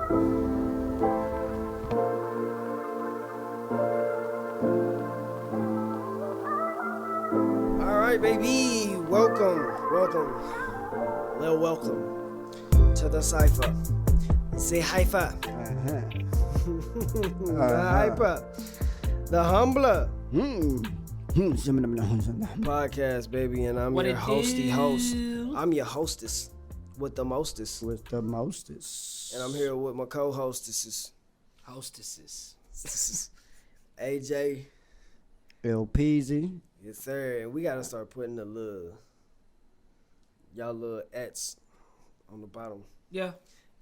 Alright, baby, welcome to the Cypher. Say Haifa. The Hyper. The Humbler. Podcast, baby, and I'm your hosty host. I'm your hostess with the mostest. And I'm here with my co-hostesses. AJ. LPZ. Yes, sir. And we gotta start putting y'all little ats on the bottom. Yeah.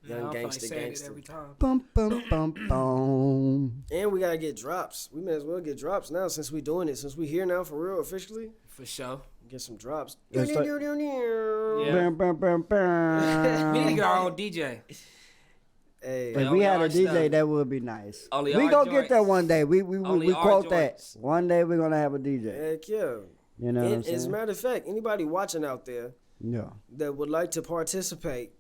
Young gangster. Every time. Bum, bum, bum, bum. And we gotta get drops. We may as well get drops now since we doing it. Since we here now for real, officially. For sure. Get some drops. Yeah. Bam, bam, bam, bam. We need to get our own DJ. Hey, If we had a DJ, that would be nice. Only we our gonna get joints. that one day. We Only our quote joints. that. One day we're gonna have a DJ. heck yeah. You know what I'm As a saying? matter of fact, anybody watching out there Yeah. that would like to participate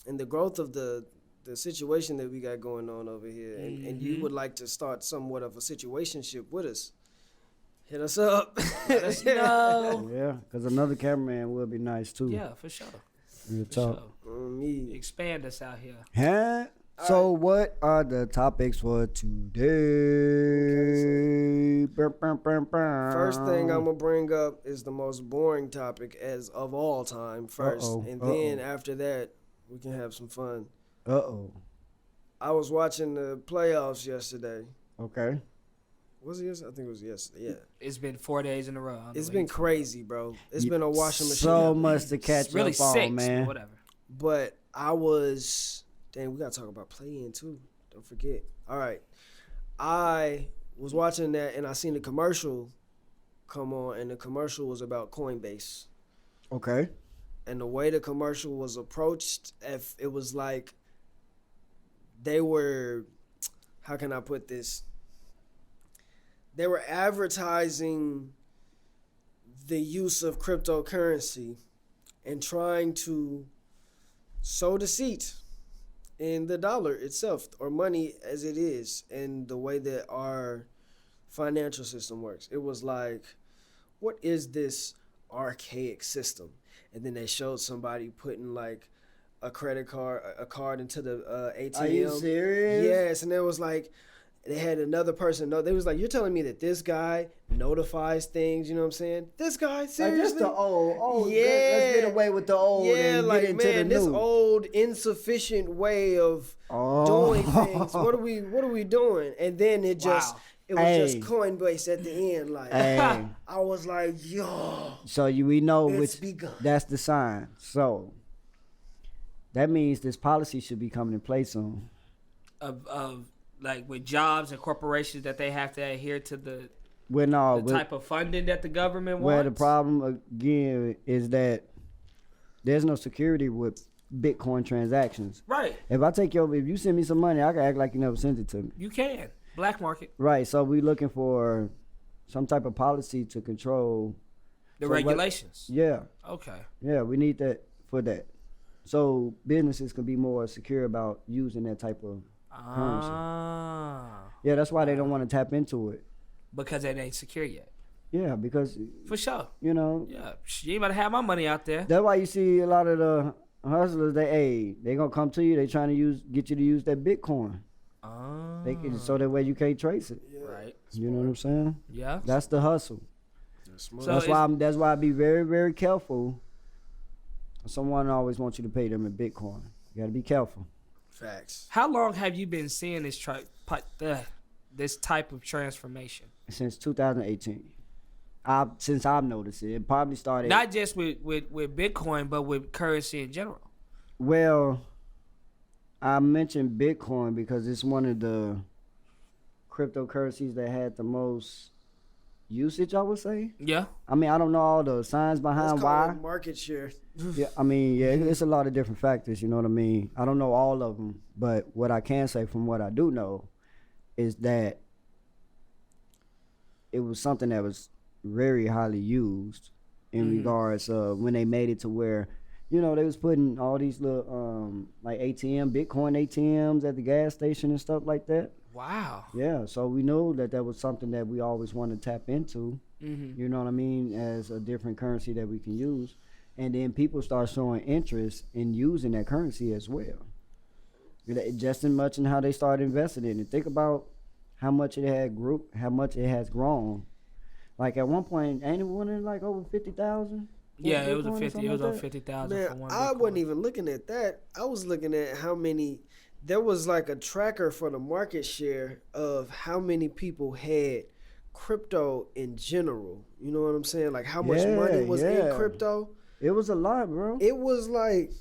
in the growth of the situation that we got going on over here, and you would like to start somewhat of a situationship with us, hit us up. Let us know. Yeah, because another cameraman would be nice too. Yeah, for sure. Real For talk. sure. Me. Expand us out here. Huh? So what are the topics for today? First thing I'm gonna bring up is the most boring topic as of all time first, and then after that we can have some fun. I was watching the playoffs yesterday. Okay. Was it yesterday? I think it was yesterday. Yeah. It's been 4 days in a row. It's been crazy, bro. It's been a washing machine. So much to catch It's really up on, 6, man. but whatever. But we gotta talk about play-in too. Don't forget. All right. I was watching that and I seen the commercial come on, and the commercial was about Coinbase. Okay. And the way the commercial was approached, if it was like they were, how can I put this? They were advertising the use of cryptocurrency and trying to sow deceit in the dollar itself, or money as it is, and the way that our financial system works. It was like, what is this archaic system? And then they showed somebody putting like a card into the ATM. Are you serious? Yes, and it was like, they had another person. No, they was like, you're telling me that this guy notifies things. You know what I'm saying? This guy, seriously? Like just the old. Yeah. Let's get away with the old. Yeah, and like, get into man, the this new. old insufficient way of doing things. What are we doing? And then it just it was just Coinbase at the end. Like I was like, yo. So we know it's which begun. that's the sign. So that means this policy should be coming in place soon. Of like with jobs and corporations that they have to adhere to the type of funding that the government wants. Where the problem again is that there's no security with Bitcoin transactions. Right. If you send me some money, I can act like you never sent it to me. You can. Black market. Right. So we looking for some type of policy to control The regulations. Yeah. Okay. Yeah, we need that for that. So businesses can be more secure about using that type of currency. Yeah, that's why they don't want to tap into it. Because it ain't secure yet. Yeah, because For sure. you know, Yeah. You ain't about to have my money out there. that's why you see a lot of the hustlers. They gonna come to you. They trying to get you to use that Bitcoin. So that way you can't trace it. Yeah. Right. You know what I'm saying? Yeah. That's the hustle. Smart. So That's why I be very, very careful. Someone always wants you to pay them in Bitcoin. You gotta be careful. Facts. How long have you been seeing this this type of transformation? Since 2018. Since I've noticed it. It probably started. Not just with Bitcoin, but with currency in general. Well, I mentioned Bitcoin because it's one of the cryptocurrencies that had the most usage, I would say. Yeah. I mean, I don't know all the signs behind Let's call why. it market share. Yeah, I mean, yeah, it's a lot of different factors, you know what I mean? I don't know all of them, but what I can say from what I do know is that it was something that was very highly used in regards of when they made it to where, you know, they was putting all these little like like Bitcoin ATMs at the gas station and stuff like that. Wow. Yeah, so we know that was something that we always want to tap into. You know what I mean, as a different currency that we can use. And then people start showing interest in using that currency as well. Just as much in how they started investing in it. Think about how much it has grown. Like at one point, ain't it winning like over 50,000? Yeah, it was over 50,000 for one Bitcoin. I wasn't even looking at that. I was looking at how many. There was like a tracker for the market share of how many people had crypto in general. You know what I'm saying? Like how much money was in crypto. It was a lot, bro. It was like...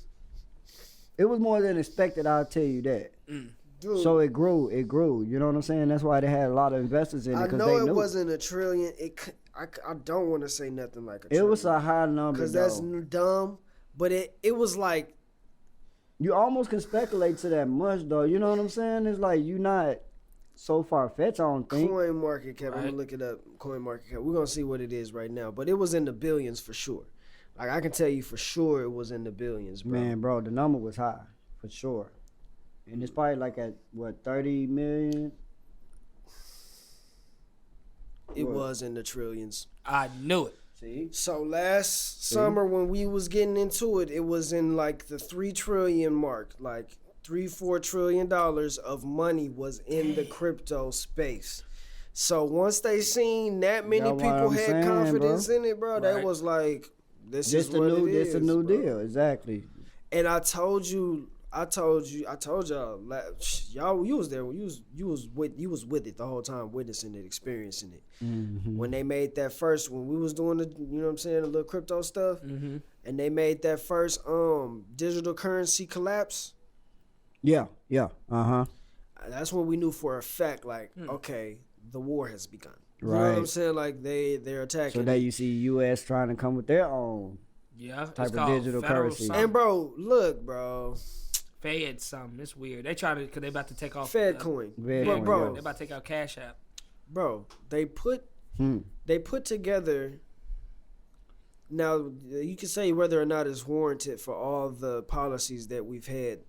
It was more than expected, I'll tell you that. Dude. So it grew. You know what I'm saying? That's why they had a lot of investors in it. I know it wasn't a trillion. I don't want to say nothing like a trillion. It was a high number, because that's dumb. But it was like... You almost can speculate to that much, though. You know what I'm saying? It's like you're not so far-fetched, I don't think. Coin market cap. I'm going to look it up. Coin market cap. We're going to see what it is right now. But it was in the billions for sure. Like, I can tell you for sure it was in the billions, bro. Man, bro, the number was high, for sure. And it's probably like at, 30 million? It was in the trillions. I knew it. See? So last summer when we was getting into it, it was in like the 3 trillion mark. Like $3-4 trillion of money was in the crypto space. So once they seen that many people had confidence in it, bro, they was like... This is what it is. This a new deal, exactly. And I told y'all, y'all, you was there. You was with it the whole time, witnessing it, experiencing it. Mm-hmm. When they made that first, when we was doing the, you know what I'm saying, the little crypto stuff, and they made that first digital currency collapse. Yeah. That's when we knew for a fact, like, okay, the war has begun. You right. know what I'm saying? Like they're attacking. So now you see U.S. trying to come with their own type of digital currency. Something. And bro, look, bro. Fed something. It's weird. They trying to, because they about to take off Fed coin. But bro, they about to take out Cash App. Bro, they put together. Now you can say whether or not it's warranted for all the policies that we've had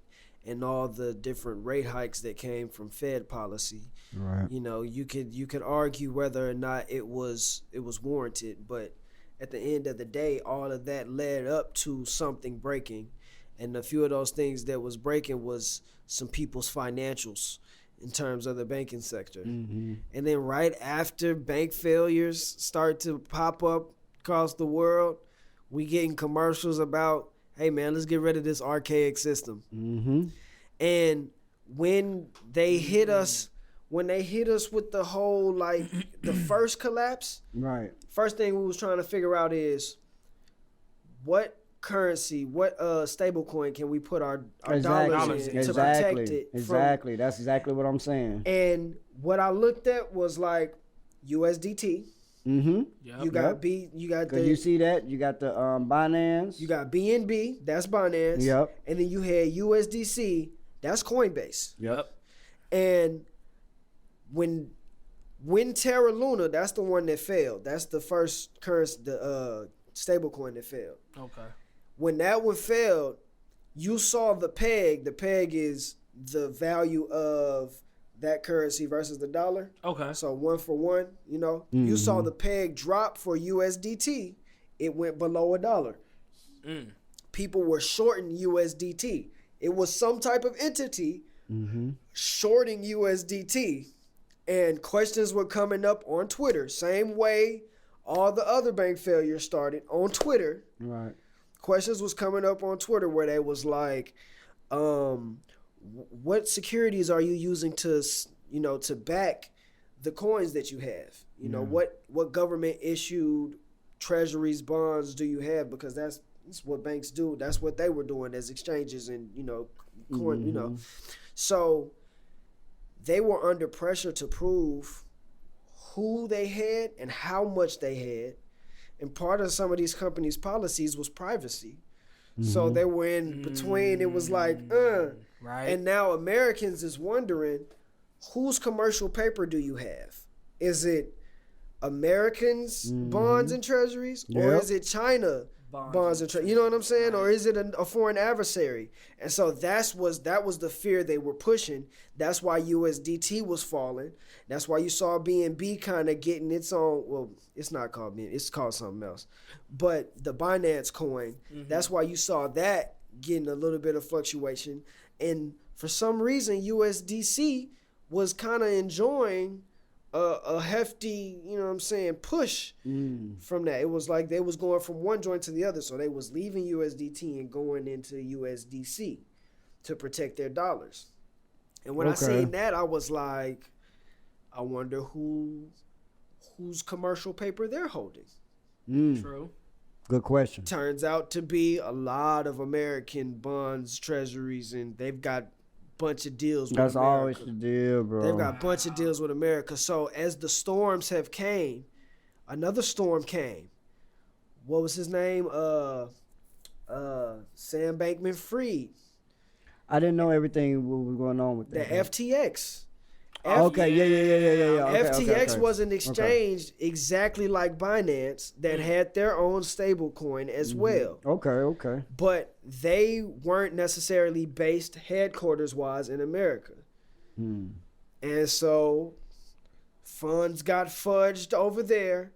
and all the different rate hikes that came from Fed policy. Right. You know, you could argue whether or not it was warranted, but at the end of the day, all of that led up to something breaking, and a few of those things that was breaking was some people's financials in terms of the banking sector. Mm-hmm. And then right after bank failures start to pop up across the world, we getting commercials about, hey man, let's get rid of this archaic system. Mm-hmm. And when they hit us with the whole, like, the first collapse, right? First thing we was trying to figure out is what currency, what stable coin can we put our dollars in to protect it. Exactly. That's exactly what I'm saying. And what I looked at was like USDT. Mm-hmm. Yep. You got you got the. You see that? You got the Binance. You got BNB. That's Binance. Yep. And then you had USDC. That's Coinbase. Yep. And when Terra Luna, that's the one that failed. That's the first currency, the stable coin that failed. Okay. When that one failed, you saw the peg. The peg is the value of that currency versus the dollar. Okay. So 1 for 1, you know. Mm-hmm. You saw the peg drop for USDT. It went below $1. People were shorting USDT. It was some type of entity shorting USDT. And questions were coming up on Twitter. Same way all the other bank failures started on Twitter. Right. Questions was coming up on Twitter where they was like, what securities are you using to back the coins that you have? You know, what government issued treasuries, bonds do you have? Because that's what banks do. That's what they were doing as exchanges and, coin, So they were under pressure to prove who they had and how much they had. And part of some of these companies' policies was privacy. So they were in between. It was like, Right. And now Americans is wondering, whose commercial paper do you have? Is it Americans' bonds and treasuries? Or is it China bonds and trade. You know what I'm saying? Right. Or is it a foreign adversary? And so that was the fear they were pushing. That's why USDT was falling. That's why you saw BNB kind of getting its own. Well, it's not called BNB. It's called something else. But the Binance coin. That's why you saw that getting a little bit of fluctuation. And for some reason, USDC was kind of enjoying a hefty, you know what I'm saying, push from that. It was like they was going from one joint to the other. So they was leaving USDT and going into USDC to protect their dollars. And when I seen that, I was like, I wonder whose commercial paper they're holding. True. Good question. Turns out to be a lot of American bonds, treasuries, and they've got bunch of deals with That's America. Always the deal, bro. They've got a bunch of deals with America. So as the storms have came, another storm came. What was his name? Sam Bankman-Fried. I didn't know everything what was going on with that. The FTX. Okay, yeah. Okay, FTX was an exchange exactly like Binance that had their own stable coin as well. Okay. But they weren't necessarily based headquarters-wise in America. And so funds got fudged over there.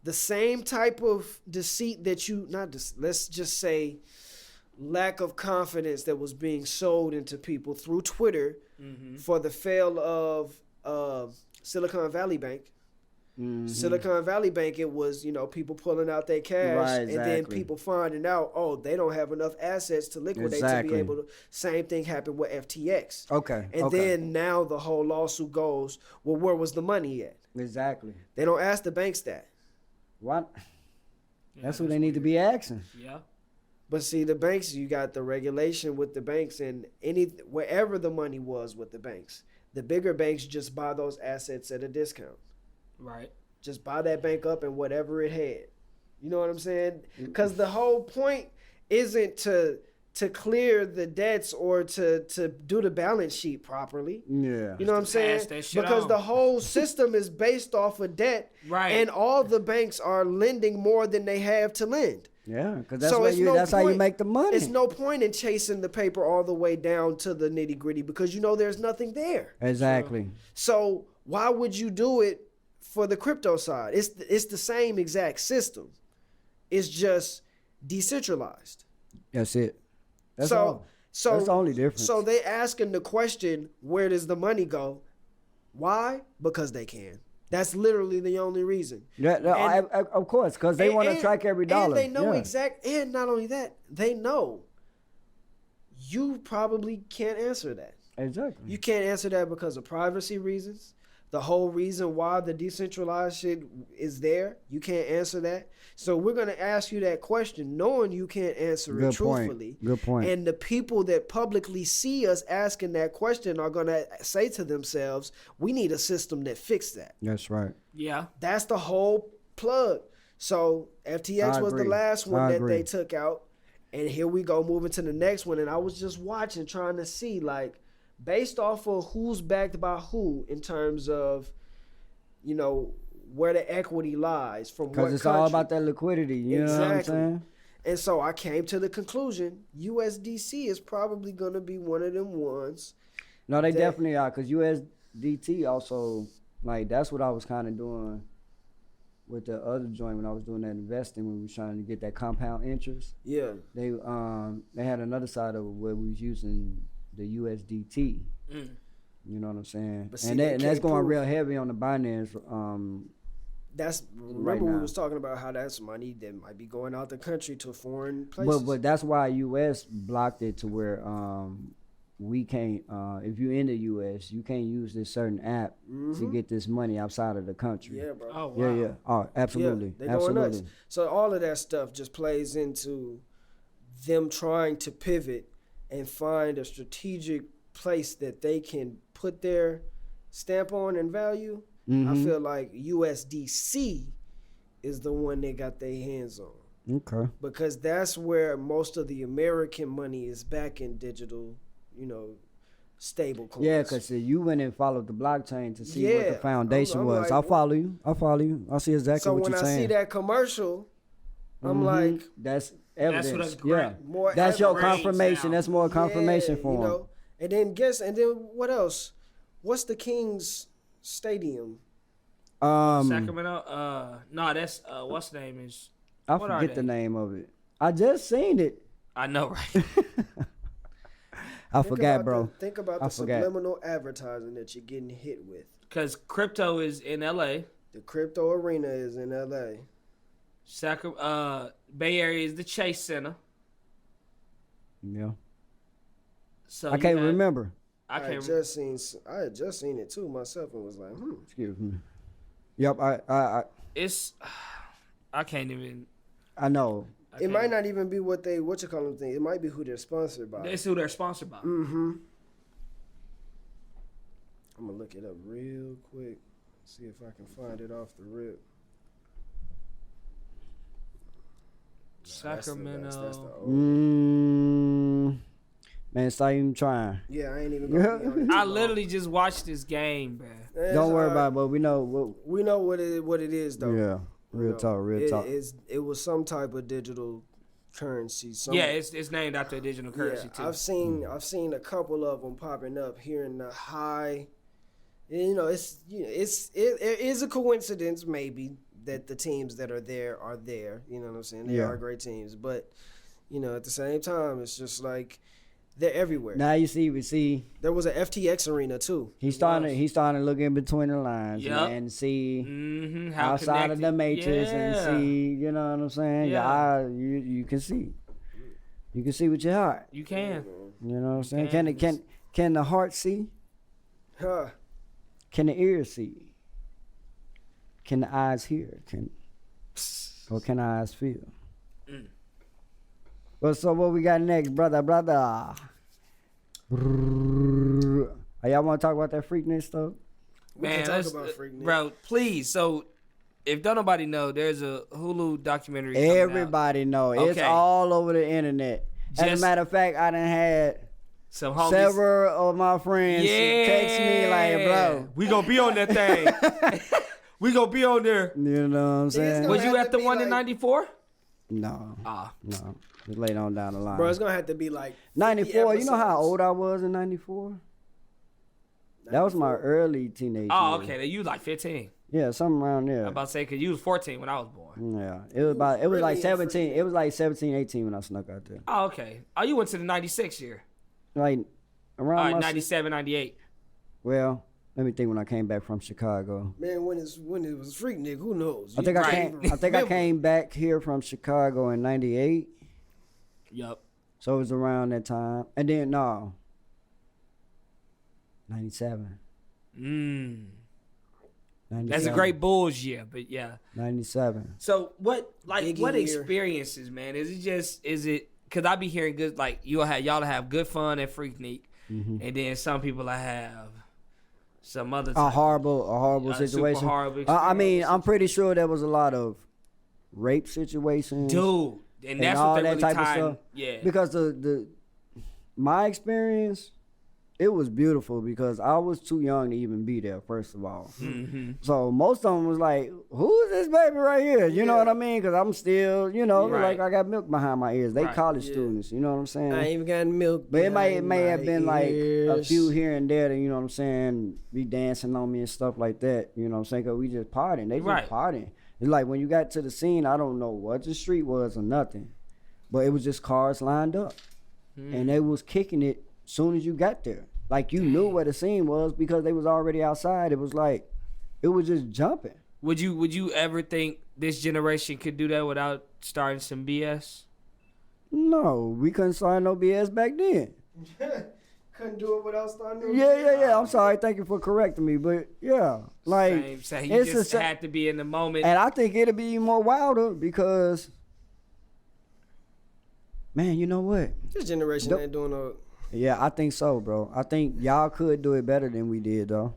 The same type of deceit that let's just say lack of confidence that was being sold into people through Twitter for the fail of Silicon Valley Bank. Silicon Valley Bank, it was, people pulling out their cash and then people finding out, they don't have enough assets to liquidate to be able to. Same thing happened with FTX. And then now the whole lawsuit goes, well, where was the money at? Exactly. They don't ask the banks that. What? That's what they need to be asking. Yeah. But see, the banks, you got the regulation with the banks, and wherever the money was with the banks, the bigger banks just buy those assets at a discount. Right. Just buy that bank up and whatever it had. You know what I'm saying? Because the whole point isn't to clear the debts or to do the balance sheet properly. Yeah. You know what I'm saying? Because the whole system is based off of debt. Right. And all the banks are lending more than they have to lend. Yeah, because that's how you make the money. It's no point in chasing the paper all the way down to the nitty gritty because there's nothing there. Exactly. So why would you do it for the crypto side? It's the same exact system. It's just decentralized. That's it. That's all. So that's the only difference. So they asking the question, where does the money go? Why? Because they can. That's literally the only reason. Yeah, of course, because they want to track every dollar. And they know and not only that, they know you probably can't answer that. Exactly. You can't answer that because of privacy reasons. The whole reason why the decentralized shit is there, you can't answer that. So we're going to ask you that question knowing you can't answer it truthfully. Good point. And the people that publicly see us asking that question are going to say to themselves, we need a system that fixes that. That's right. Yeah. That's the whole plug. So FTX was the last one that they took out. And here we go moving to the next one. And I was just watching, trying to see based off of who's backed by who in terms of, where the equity lies from what country. Because it's all about that liquidity. You know what I'm saying? And so I came to the conclusion USDC is probably going to be one of them ones. No, they definitely are. Because USDT also, that's what I was kind of doing with the other joint when I was doing that investing, when we was trying to get that compound interest. Yeah. They had another side of it where we was using the USDT. You know what I'm saying? And that's going real heavy on the Binance. Remember we was talking about how that's money that might be going out the country to foreign places. But that's why US blocked it to where we can't. If you're in the US, you can't use this certain app to get this money outside of the country. Yeah, bro. Oh wow. Yeah. Oh, absolutely. Yeah, they're going nuts. So all of that stuff just plays into them trying to pivot and find a strategic place that they can put their stamp on and value. I feel like USDC is the one they got their hands on. Okay. Because that's where most of the American money is back in digital, stable coins. Yeah, because you went and followed the blockchain to see what the foundation was. Like, I follow you. I see exactly what you're saying. So when I see that commercial, I'm like... That's evidence. That's what More that's your evidence. confirmation. That's more confirmation for him. know. And then what else? What's the Kings Stadium? Sacramento. No, that's what's the name is. I forget the name of it. I just seen it. I know, right? I forgot, bro. Think about the subliminal advertising that you're getting hit with. Because crypto is in L.A. The crypto arena is in L.A. Bay Area is the Chase Center. Yeah. So I can't remember. I had just seen it too myself and was like, Excuse me. Yep. I can't even. I know. It might not even be what you call them thing. It might be who they're sponsored by. It's who they're sponsored by. Mm-hmm. I'm gonna look it up real quick. See if I can find it off the rip. Sacramento. That's the old. Man, stop even trying. Yeah, I ain't even gonna be on it. I literally just watched this game, man. Don't worry about it, but we know what it is though. Yeah. Real talk. It was some type of digital currency. It's named after a digital currency too. I've seen a couple of them popping up here in the high. You know, it is a coincidence maybe that the teams that are there. You know what I'm saying? They are great teams, but you know, at the same time, it's just like they're everywhere. Now you see. There was an FTX arena too. He's starting to look in between the lines and see outside of the matrix and see. You know what I'm saying? Yeah. You can see. You can see with your heart. You can. You know what I'm saying? Can the heart see? Huh. Can the ear see? Can the eyes hear? Or can the eyes feel? Well, so what we got next, brother? Y'all want to talk about that Freaknik stuff? Man, bro, please. So, if don't nobody know, there's a Hulu documentary. Everybody know. Okay. It's all over the internet. As a matter of fact, I done had several of my friends text me like, bro, we gonna be on that thing. We gonna be on there. You know what I'm saying? Was you at the one in '94? No. No. Just later on down the line. Bro, it's going to have to be like 94. You know how old I was in 94? That was my early teenage years. Okay. You was like 15. Yeah, something around there. I'm about to say, because you was 14 when I was born. Yeah. It was like 17. It was like 17, 18 when I snuck out there. Oh, okay. Oh, you went to the 96 year. Like around 97, 98. Well, let me think when I came back from Chicago. Man, when it was Freaknik, who knows? I think I came back here from Chicago in 98. Yup. So it was around that time. And then, 97. 97. That's a great Bulls year, but yeah. 97. So what experiences, man? Is it, because I be hearing good, like, y'all have good fun at Freaknik, and then some people have some other a horrible situation. Super horrible I mean, I'm pretty sure there was a lot of rape situations. Dude. And that's all what they that really type of stuff. Yeah. Because my experience, it was beautiful because I was too young to even be there, first of all. Mm-hmm. So most of them was like, who is this baby right here? You know what I mean? Because I'm still, like I got milk behind my ears. They college students, you know what I'm saying? I ain't even got milk. But it may have been like a few here and there that, you know what I'm saying, be dancing on me and stuff like that. You know what I'm saying? Because we just partying. They just partying. It's like when you got to the scene, I don't know what the street was or nothing, but it was just cars lined up, and they was kicking it soon as you got there. Like you knew where the scene was because they was already outside. It was like, it was just jumping. Would you ever think this generation could do that without starting some BS? No, we couldn't start no BS back then. Couldn't do it without starting. Yeah. I'm sorry. Thank you for correcting me, but yeah, like same. You just had to be in the moment. And I think it'll be more wilder because, man, you know what? This generation ain't doing no. Yeah, I think so, bro. I think y'all could do it better than we did, though.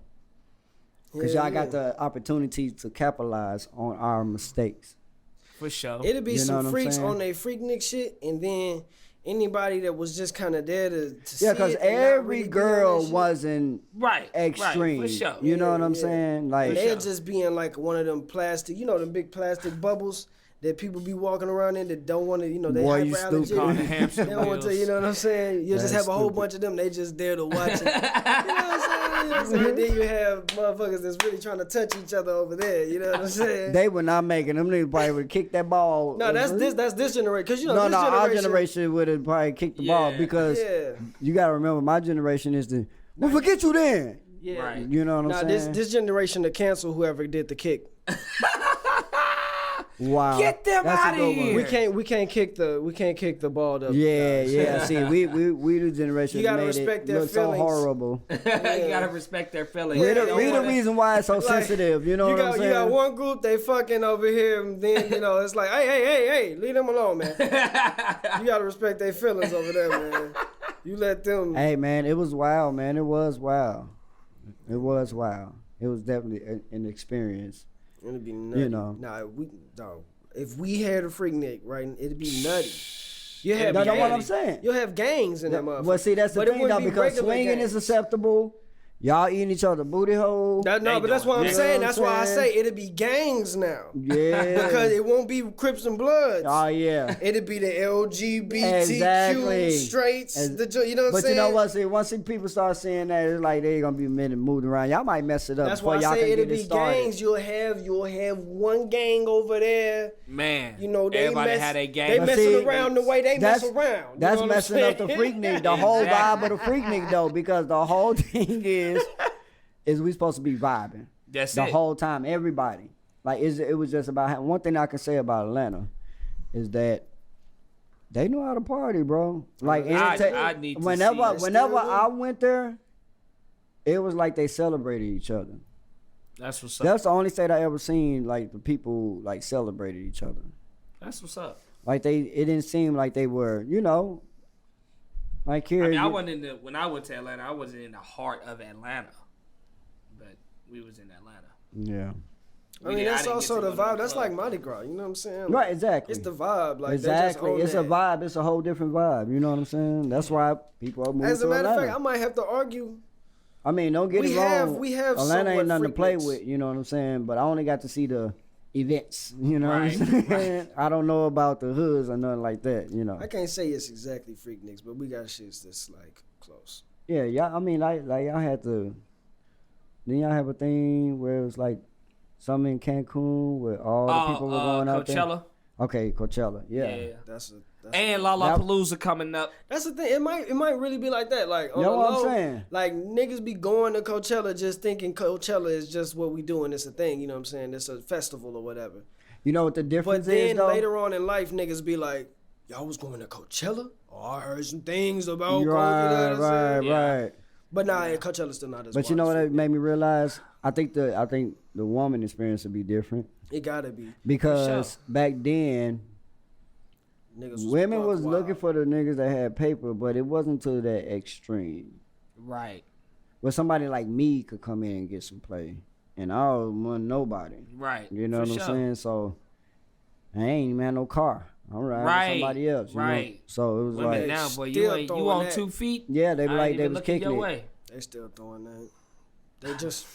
Because y'all got the opportunity to capitalize on our mistakes. For sure. It'll be some freaks on their Freaknik shit, and then anybody that was just kind of there to see because every girl wasn't extreme. For sure. You know what I'm saying? Like they're just being like one of them plastic, them big plastic bubbles that people be walking around in that don't want to, they Boy, you stupid. hyperallergenic. They don't want to, you know what I'm saying? You just have a whole bunch of them. They just there to watch it. You know what I'm saying? Then you have motherfuckers that's really trying to touch each other over there. You know what I'm saying? They were not making them. Niggas probably would kick that ball. No, that's this generation. Cause our generation would have probably kicked the ball because you got to remember my generation is the we'll forget you then. Yeah, right. You know what I'm saying? This generation to cancel whoever did the kick. Wow. Get them out of here. We can't kick the ball up. Yeah. See, we the generation. You gotta made respect it their look feelings. So horrible. You gotta respect their feelings. We the reason why it's so sensitive. You know what I'm saying? You got one group they fucking over here, and then it's like, hey, leave them alone, man. You gotta respect their feelings over there, man. You let them. Hey, man, it was wild, man. It was wild. It was wild. It was definitely an experience. It'd be nutty. You know. If we had a Freaknik, right, it'd be nutty. You have know what I'm saying? You'll have gangs in that motherfucker. Well, see, that's the thing, though, because swinging is acceptable. Y'all eating each other booty hole. But that's what I'm saying. That's why I say it'll be gangs now. Yeah. Because it won't be Crips and Bloods. Oh, yeah. It'll be the LGBTQ straights. You know what I'm saying? But you know what? See, once people start saying that, it's like they're going to be moving around. Y'all might mess it up. That's why I say it'll be gangs. You'll have one gang over there. Man. Everybody had a gang. They messing around the way they mess around. That's messing up the Freaknik, the whole vibe of the Freaknik, though, because the whole thing is we supposed to be vibing. That's the whole time, everybody. Like it was just about one thing I can say about Atlanta is that they know how to party, bro. Like I need to whenever I went there, it was like they celebrated each other. That's what's up. That's the only state I ever seen like the people like celebrated each other. That's what's up. Like it didn't seem like they were, like here. I wasn't when I went to Atlanta, I wasn't in the heart of Atlanta. But we was in Atlanta. Yeah. That's also the vibe. That's like Mardi Gras. You know what I'm saying? Right, exactly. It's the vibe. Like exactly. It's a vibe. It's a whole different vibe. You know what I'm saying? That's why people are moving to Atlanta. As a matter of fact, I might have to argue. I mean, don't get it wrong. We have Atlanta ain't nothing to play Freakniks. with. You know what I'm saying? But I only got to see the events. You know Right. what I'm saying? I don't know about the hoods or nothing like that. I can't say it's exactly Freakniks, but we got shits that's like close. Yeah, y'all. I mean, like y'all had to. Then y'all have a thing where it was like something in Cancun where all the people were going out there. Coachella. Okay, Coachella. Yeah. And Lollapalooza coming up. That's the thing. It might really be like that. Like, on You know the what low, I'm saying? like niggas be going to Coachella just thinking Coachella is just what we doing. It's a thing. You know what I'm saying? It's a festival or whatever. You know what the difference But is, then though? later on in life, niggas be like, y'all was going to Coachella? Oh, I heard some things about Right. But nah, Coachella's still not as But you know what it made me realize? I think the woman experience would be different. It gotta be. Because back then, women was looking for the niggas that had paper, but it wasn't to that extreme. Right. Where somebody like me could come in and get some play. And I don't want nobody. Right. You know what I'm saying? So, I ain't even had no car. I'm riding with somebody else. You know? So, it was women like. now, boy, you on 2 feet? Yeah, they be like, they was kicking it. They still throwing that. They just.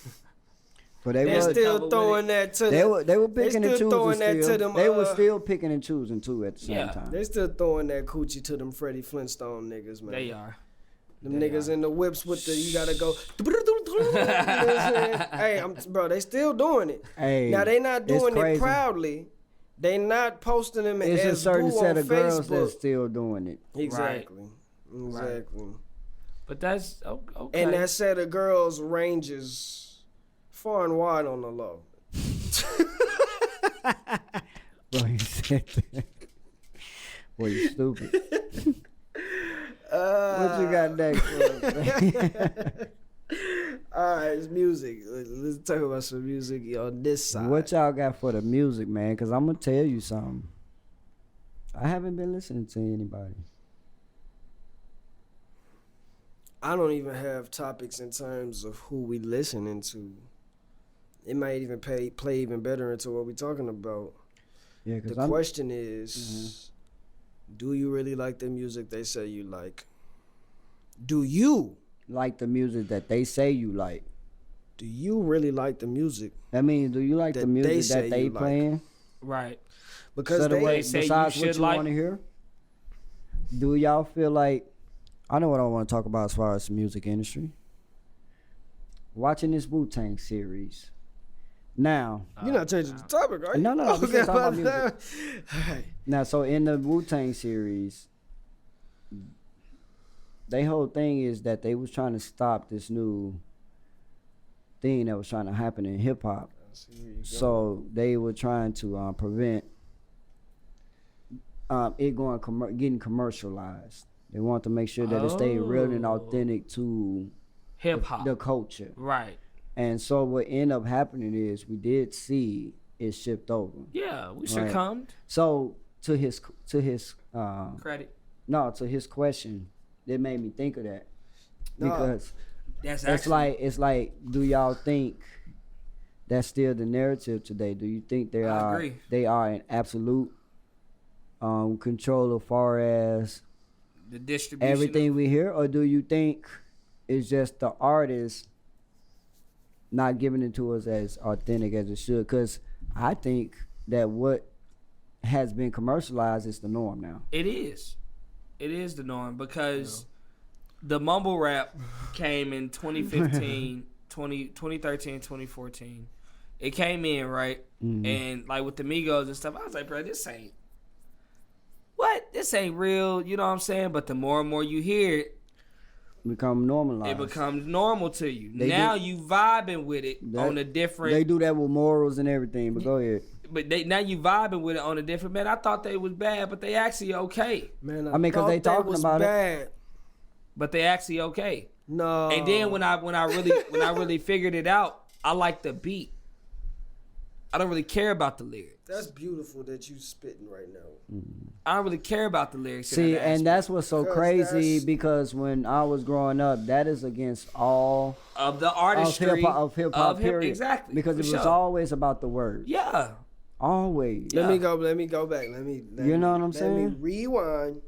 But they're still throwing that to them. They were picking and choosing still. They were still picking and choosing too at the same time. They still throwing that coochie to them Freddie Flintstone niggas, man. They are. Them niggas in the whips with the, you gotta go. You know what I'm saying? Hey, bro, they still doing it. Hey, now they not doing it proudly. They not posting them it's as a certain set of girls Facebook. that's still doing it. Exactly. Exactly. But that's okay. And that set of girls ranges far and wide on the low. Bro, you said that. Boy, you stupid. What you got next for? All right, it's music. Let's talk about some music on this side. What y'all got for the music, man? Because I'm going to tell you something. I haven't been listening to anybody. I don't even have topics in terms of who we listening to. It might even play even better into what we're talking about. Yeah, the question is, do you really like the music they say you like? Do you like the music that they say you like? Do you really like the music? That means, do you like the music that they playing? Right. Because so they say besides you what should you like. want to hear, do y'all feel like? I know what I want to talk about as far as the music industry. Watching this Wu-Tang series. Now, you're not changing the topic, are you? No. We Okay, can talk about music. All right. Now, so in the Wu-Tang series, their whole thing is that they was trying to stop this new thing that was trying to happen in hip hop. So they were trying to prevent it getting commercialized. They want to make sure that it stayed real and authentic to hip hop, the culture. Right. And so what ended up happening is we did see it shift over. Yeah, we succumbed. Right? So to his credit. No, to his question, it made me think of that. Because it's like, do y'all think that's still the narrative today? Do you think they are in absolute control as far as the distribution, everything we hear, or do you think it's just the artist not giving it to us as authentic as it should? Because I think that what has been commercialized is the norm now. It is the norm because the mumble rap came in 2015, 2013, 2014. It came in, right? Mm-hmm. And like with the Migos and stuff, I was like, bro, this ain't real, you know what I'm saying? But the more and more you hear it, become normalized. It becomes normal to you. You vibing with it on a different. They do that with morals and everything. But go ahead. But now you vibing with it on a different. Man, I thought they was bad, but they actually okay. Man, I mean, because they talking about bad. It. But they actually okay. No. And then when I really figured it out, I like the beat. I don't really care about the lyrics. That's beautiful that you spitting right now. Mm-hmm. I don't really care about the lyrics. See, and that's what's so crazy because when I was growing up, that is against all of the artistry of hip hop. Period. Exactly. Because it was always about the words. Yeah. Always. Let me go back. You know what I'm saying? Let me rewind.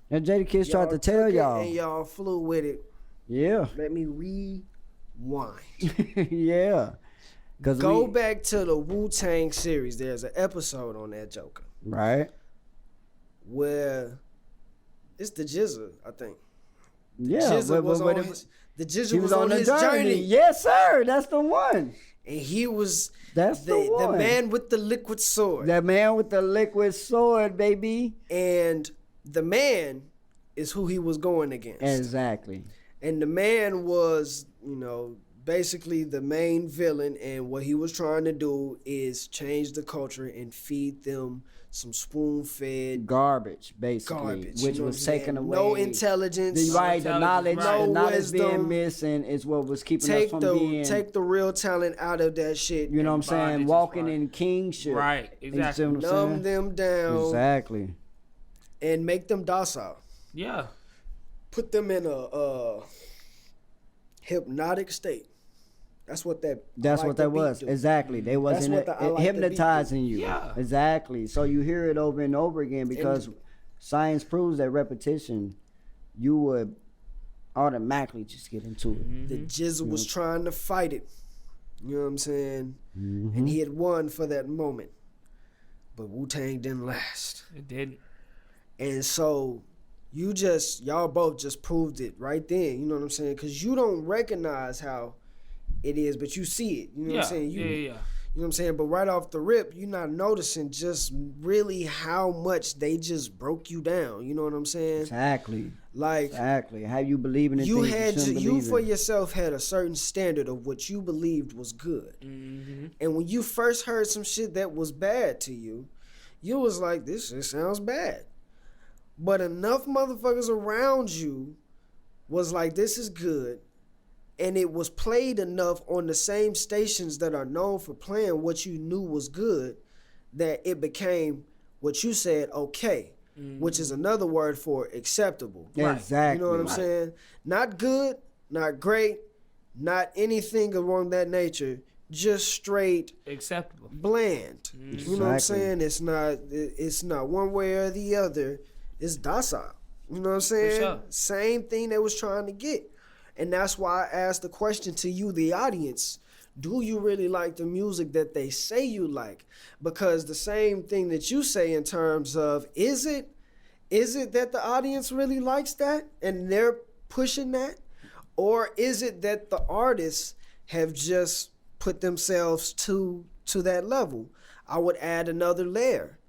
And Jada Kids tried to tell y'all. And y'all flew with it. Yeah. Let me rewind. Yeah. Go back to the Wu-Tang series. There's an episode on that Joker. Right. Where it's the Jizza, I think. Yeah. The Jizza was on his journey. Yes, sir. That's the one. And he was the man with the liquid sword. That man with the liquid sword, baby. And the man is who he was going against. Exactly. And the man was, basically the main villain, and what he was trying to do is change the culture and feed them some spoon-fed garbage, basically, which was taken away. No intelligence, the knowledge being missing is what was keeping us from being. Take the real talent out of that shit. You know what I'm saying? Walking in kingship, right? Exactly. Numb them down, exactly, and make them docile. Yeah. Put them in a hypnotic state. That's what that was. Do. Exactly. They wasn't hypnotizing you. Yeah. Exactly. So you hear it over and over again because science proves that repetition, you would automatically just get into it. Mm-hmm. The Jizza was trying to fight it. You know what I'm saying? Mm-hmm. And he had won for that moment. But Wu-Tang didn't last. It didn't. And so y'all both just proved it right then. You know what I'm saying? Because you don't recognize how it is, but you see it. You know what I'm saying? You know what I'm saying? But right off the rip, you're not noticing just really how much they just broke you down. You know what I'm saying? Exactly. Exactly. How you believing in things you for yourself had a certain standard of what you believed was good. Mm-hmm. And when you first heard some shit that was bad to you, you was like, this shit sounds bad. But enough motherfuckers around you was like, this is good. And it was played enough on the same stations that are known for playing what you knew was good that it became what you said okay, which is another word for acceptable. Exactly. You know what I'm saying? Not good, not great, not anything along that nature, just straight acceptable, bland. You know what I'm saying? It's not one way or the other. It's docile. You know what I'm saying? Sure. Same thing they was trying to get. And that's why I asked the question to you, the audience. do you really like the music that they say you like? Because the same thing that you say in terms of, is it that the audience really likes that and they're pushing that? Or is it that the artists have just put themselves to that level? I would add another layer.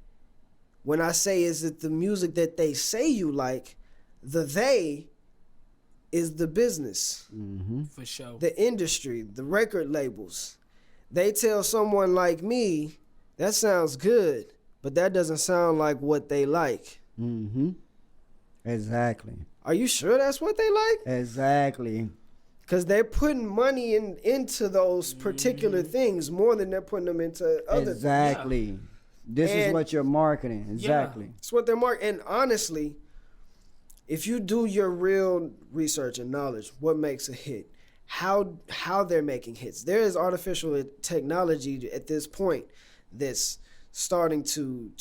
When I say, is it the music that they say you like, the they is the business. Mm-hmm. For sure. The industry, the record labels. They tell someone like me, that sounds good, but that doesn't sound like what they like. Mm-hmm. Exactly. Are you sure that's what they like? Exactly. Because they're putting money into those particular things more than they're putting them into other things. Exactly. Yeah. This is And- what you're marketing. Exactly. It's what they're marketing. And honestly, if you do your real research and knowledge, what makes a hit, how they're making hits. There is artificial technology at this point that's starting to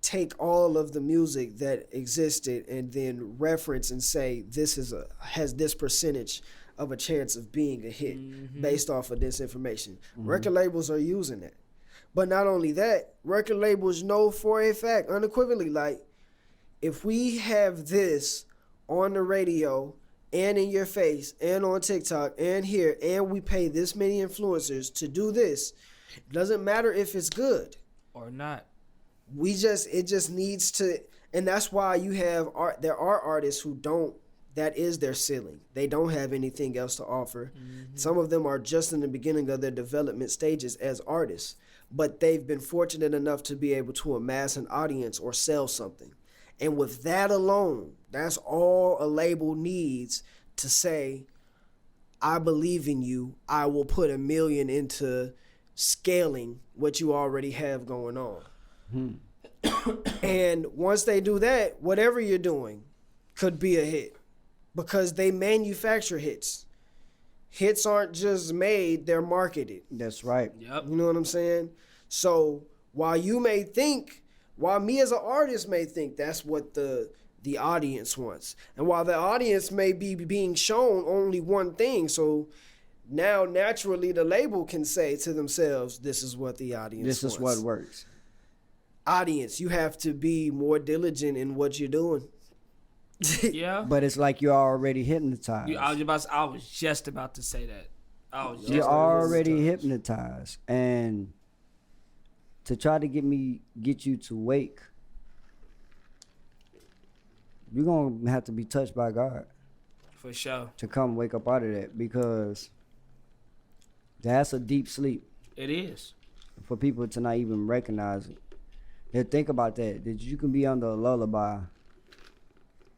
take all of the music that existed and then reference and say this has this percentage of a chance of being a hit based off of this information. Record labels are using that. But not only that, record labels know for a fact, unequivocally, like, if we have this on the radio and in your face and on TikTok and here, and we pay this many influencers to do this, it doesn't matter if it's good Or not. it just needs to, and that's why there are artists who don't, that is their ceiling. They don't have anything else to offer. Some of them are just in the beginning of their development stages as artists, but they've been fortunate enough to be able to amass an audience or sell something. And with that alone, that's all a label needs to say, I believe in you. I will put $1 million into scaling what you already have going on. And once they do that, whatever you're doing could be a hit because they manufacture hits. Hits aren't just made, they're marketed. That's right. Yep. You know what I'm saying? So while me as an artist may think that's what the audience wants, and while the audience may be being shown only one thing, so now naturally the label can say to themselves, this is what the audience wants. This is what works. Audience, you have to be more diligent in what you're doing. Yeah. But it's like you're already hypnotized. I was just about to say that. You're already hypnotized. And to try to get you to wake, you're going to have to be touched by God. For sure. To come wake up out of that, because that's a deep sleep. It is. For people to not even recognize it. And think about that you can be under a lullaby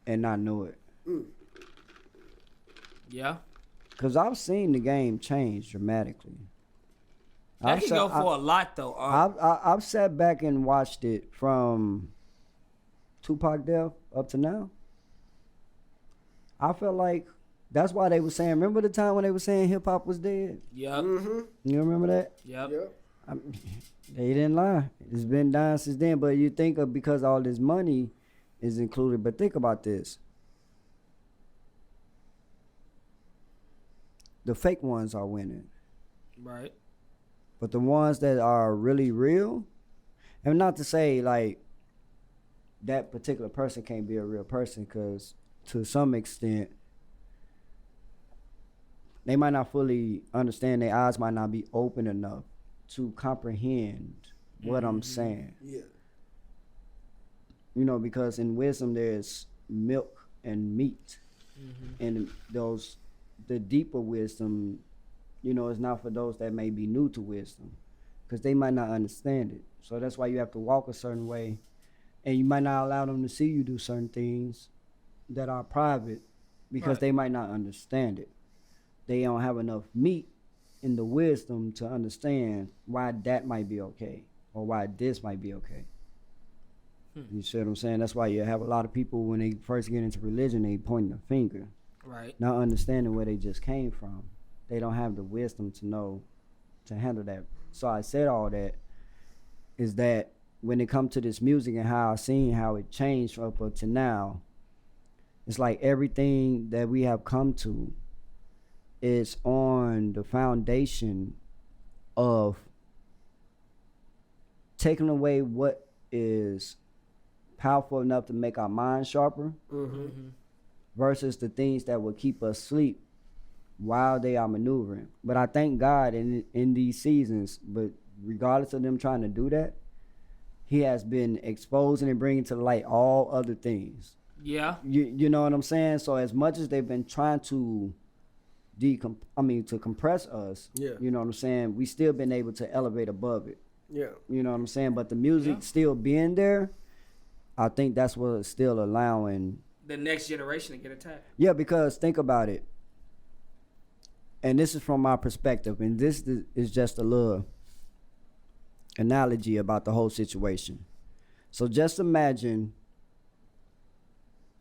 and not know it. Yeah. Because I've seen the game change dramatically. That can go for a lot, though. I've sat back and watched it from Tupac death up to now. I felt like that's why they were saying, remember the time when they were saying hip-hop was dead? Yep. You remember that? Yep. They didn't lie. It's been dying since then. But you think of, because all this money is included. But think about this. The fake ones are winning. Right. But the ones that are really real, and not to say like that particular person can't be a real person, because to some extent, they might not fully understand. Their eyes might not be open enough to comprehend what I'm saying. Yeah. You know, because in wisdom there's milk and meat. And the deeper wisdom, you know, is not for those that may be new to wisdom, because they might not understand it. So that's why you have to walk a certain way, and you might not allow them to see you do certain things that are private, because they might not understand it. They don't have enough meat in the wisdom to understand why that might be okay or why this might be okay. You see what I'm saying? That's why you have a lot of people, when they first get into religion, they point the finger. Right. Not understanding where they just came from. They don't have the wisdom to know, to handle that. So I said all that is that when it comes to this music and how I've seen how it changed up to now, it's like everything that we have come to, is on the foundation of taking away what is powerful enough to make our mind sharper versus the things that will keep us asleep while they are maneuvering. But I thank God in these seasons, but regardless of them trying to do that, he has been exposing and bringing to light all other things. Yeah. You know what I'm saying? So as much as they've been trying to to compress us, you know what I'm saying, we still been able to elevate above it. Yeah. You know what I'm saying? But the music still being there, I think that's what's still allowing the next generation to get attacked. Yeah, because think about it. And this is from my perspective, and this is just a little analogy about the whole situation. So just imagine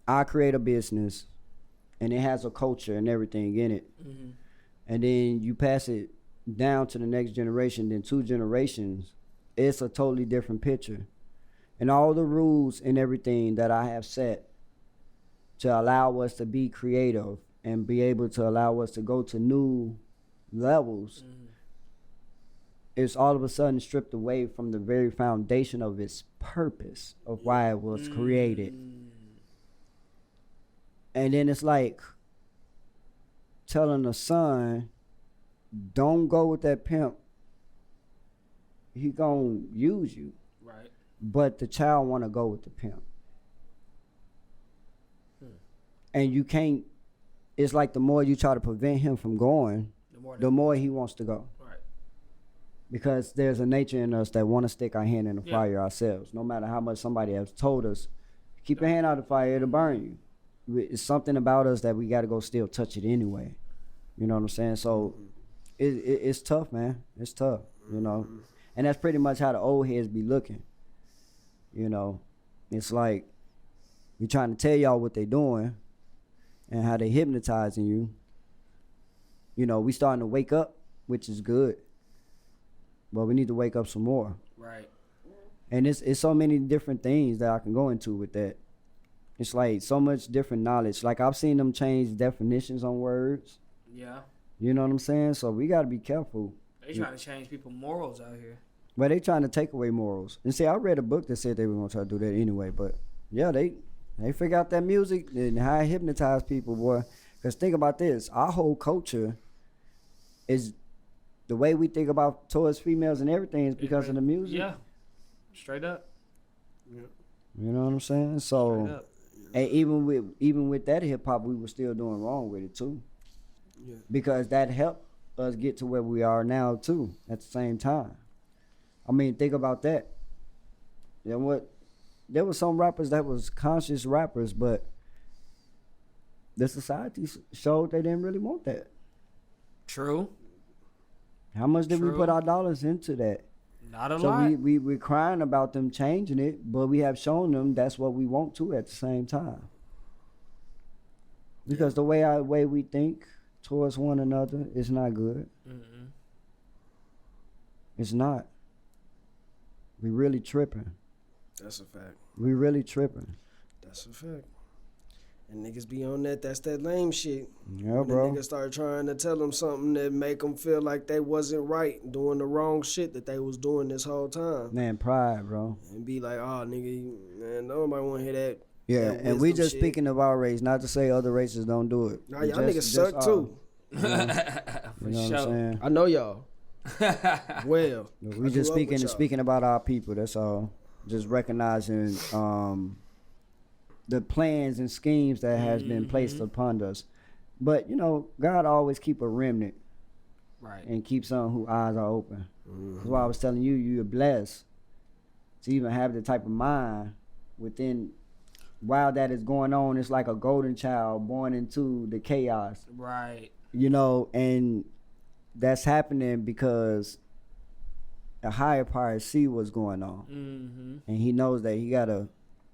I create a business and it has a culture and everything in it. And then you pass it down to the next generation, then 2 generations, it's a totally different picture. And all the rules and everything that I have set to allow us to be creative and be able to allow us to go to new levels, it's all of a sudden stripped away from the very foundation of its purpose of why it was created. And then it's like telling a son, don't go with that pimp. He gonna use you. Right. But the child wanna go with the pimp. And you can't, it's like the more you try to prevent him from going, the more he wants to go. Right. Because there's a nature in us that want to stick our hand in the fire ourselves. No matter how much somebody has told us, keep your hand out of the fire, it'll burn you. It's something about us that we got to go still touch it anyway. You know what I'm saying? So it's tough, man. It's tough, you know. And that's pretty much how the old heads be looking. You know, it's like we trying to tell y'all what they doing and how they hypnotizing you. You know, we starting to wake up, which is good. But we need to wake up some more. Right. And it's so many different things that I can go into with that. It's like so much different knowledge. Like I've seen them change definitions on words. Yeah. You know what I'm saying? So we got to be careful. They trying to change people's morals out here. But they trying to take away morals. And see, I read a book that said they were going to try to do that anyway. But yeah, they figure out that music and how it hypnotize people, boy. Because think about this. Our whole culture is the way we think about towards females and everything is because of the music. Yeah. Straight up. Yeah. You know what I'm saying? So, and even with that hip hop, we were still doing wrong with it too. Yeah. Because that helped us get to where we are now too. At the same time, I mean, think about that. You know what? There were some rappers that was conscious rappers, but the society showed they didn't really want that. True. How much did we put our dollars into that? Not a lot. So we're crying about them changing it, but we have shown them that's what we want to at the same time. Because the way we think towards one another is not good. It's not. We really tripping. That's a fact. We really tripping. That's a fact. And niggas be on that. That's that lame shit. Yeah, bro. Niggas start trying to tell them something that make them feel like they wasn't right, doing the wrong shit that they was doing this whole time. Man, pride, bro. And be like, oh, nigga, man, nobody want to hear that. Yeah, that and we just shit. Speaking of our race, not to say other races don't do it. Nah, y'all niggas suck too. You know what I'm saying? I know y'all. Well, we just speaking about our people. That's all. Just recognizing the plans and schemes that has been placed upon us. But, you know, God always keep a remnant. Right. And keep some whose eyes are open. That's why I was telling you, you're blessed to even have the type of mind within, while that is going on, it's like a golden child born into the chaos. Right. You know, and that's happening because a higher power see what's going on. And he knows that he got to,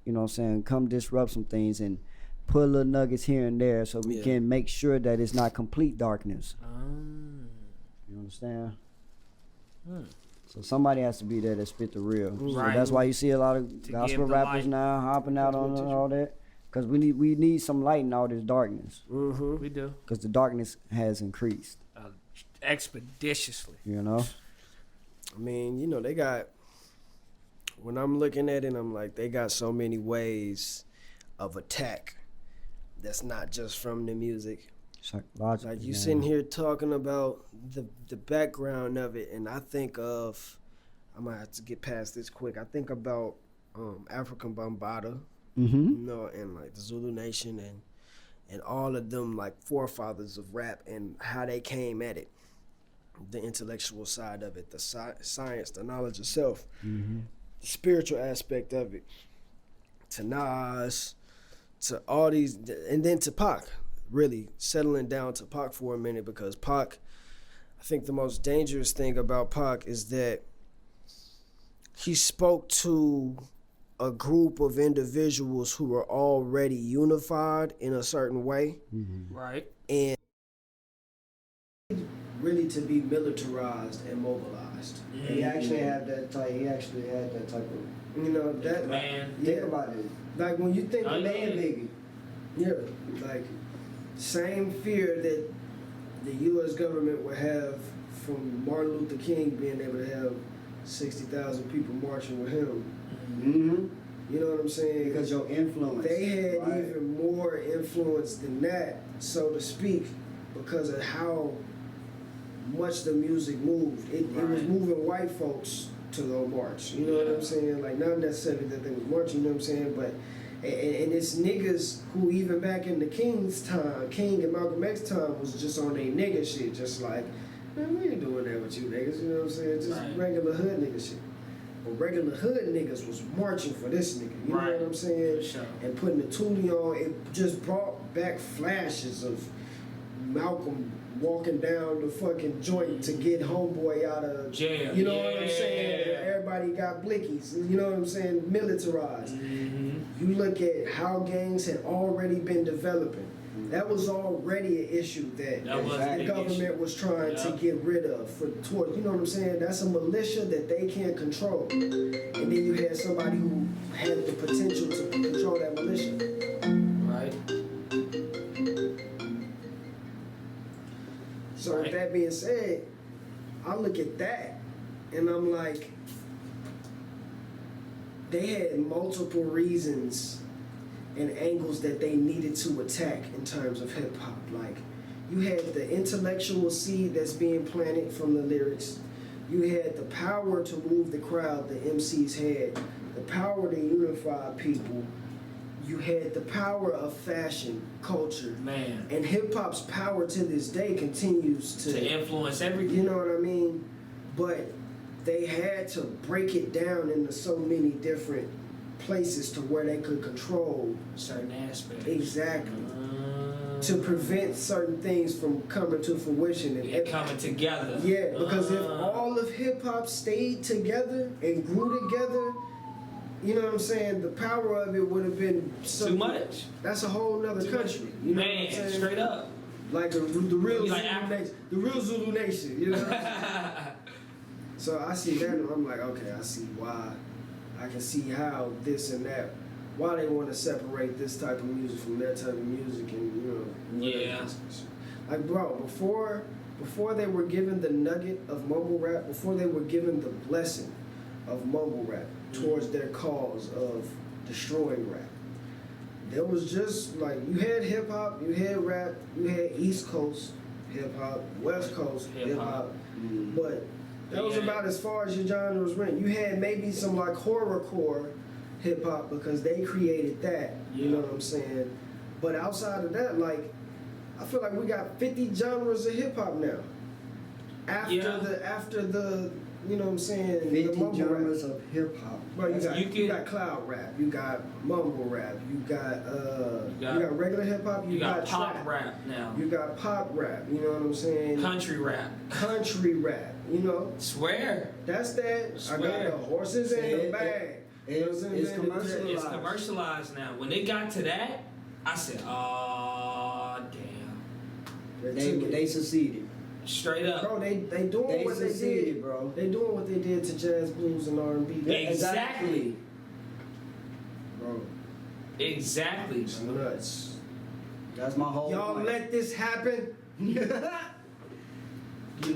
you know what I'm saying, come disrupt some things and put little nuggets here and there so we can make sure that it's not complete darkness. You understand? So somebody has to be there to spit the real. Right. So that's why you see a lot of gospel rappers now hopping out on all that. Because we need some light in all this darkness. Mm-hmm. We do. Because the darkness has increased. Expeditiously. You know? I mean, you know, they got, when I'm looking at it, I'm like, they got so many ways of attack that's not just from the music. Psychological. Like, you sitting here talking about the background of it, and I think of, I might have to get past this quick. I think about African Bambaataa, Mm-hmm. you know, and like the Zulu Nation and all of them like forefathers of rap and how they came at it. The intellectual side of it, the science, the knowledge of self, Mm-hmm. the spiritual aspect of it, to Nas, to all these, and then to Pac, really settling down to Pac for a minute, because Pac, I think the most dangerous thing about Pac is that he spoke to a group of individuals who were already unified in a certain way, Mm-hmm. Right. and really to be militarized and mobilized. Mm-hmm. He actually had that type. Of. You know that, Man. yeah, Think about it. like when you think I of know. man Biggie, yeah, like same fear that the U.S. government would have from Martin Luther King being able to have 60,000 people marching with him. Mm-hmm. You know what I'm saying? Because your influence. They had right? even more influence than that, so to speak, because of how much the music moved. It was Right. moving white folks to go march. You know what I'm saying? Like, not necessarily that they was marching, you know what I'm saying? But, and it's niggas who even back in the King's time, King and Malcolm X time, was just on their nigga shit, just like, man, we ain't doing that with you niggas, you know what I'm saying? Just Right. regular hood nigga shit. But regular hood niggas was marching for this nigga, you Right. know what I'm saying? For sure. And putting the tootie on, it just brought back flashes of Malcolm walking down the fucking joint to get homeboy out of Jail. You know what I'm Yeah. saying? Everybody got blickies, you know what I'm saying? Militarized. Mm-hmm. You look at how gangs had already been developing. That was already an issue that That was a the big government issue. was trying to Yeah. get rid of toward, you know what I'm saying? That's a militia that they can't control. And then you had somebody who had the potential to control that militia. Right. So with Right. that being said, I look at that and I'm like, they had multiple reasons and angles that they needed to attack in terms of hip hop. Like, you had the intellectual seed that's being planted from the lyrics. You had the power to move the crowd the MCs had, the power to unify people. You had the power of fashion, culture. Man. And hip hop's power to this day continues To influence everything. you know what I mean? But they had to break it down into so many different places to where they could control Certain aspects. exactly to prevent certain things from coming to fruition and It coming together. yeah, because if all of hip hop stayed together and grew together, you know what I'm saying, the power of it would have been so Too much. That's a whole nother Too country. much. You know Man, what I'm saying? straight up. Like the real Be like Zulu Africa. nation, the real Zulu nation. You know what I'm saying? So I see that and I'm like, okay, I see why. I can see how this and that, why they want to separate this type of music from that type of music, and you know. Yeah. Like, bro, before they were given the nugget of mumble rap, before they were given the blessing of mumble rap towards their cause of destroying rap, there was just like, you had hip hop, you had rap, you had East Coast hip hop, West Coast hip hop, but that was about as far as your genres went. You had maybe some like horrorcore hip hop because they created that. You know what I'm saying? But outside of that, like, I feel like we got 50 genres of hip hop now. After the you know what I'm saying, 50 the mumble genres rap. of hip hop. Bro, you got cloud rap, you got mumble rap, you got regular hip hop, You got pop trap. rap now. You got pop rap, you know what I'm saying? Country rap. Country rap, you know. Swear. That's that. I Swear. got the horses in the bag. It's commercialized. It's commercialized now. When they got to that, I said, oh, damn. They succeeded. Straight up. Bro, they doing They what they succeeded, did, bro. They doing what they did to jazz, blues, and R&B. Exactly. Bro, Exactly. It's nuts. That's my whole Y'all point. let this happen. You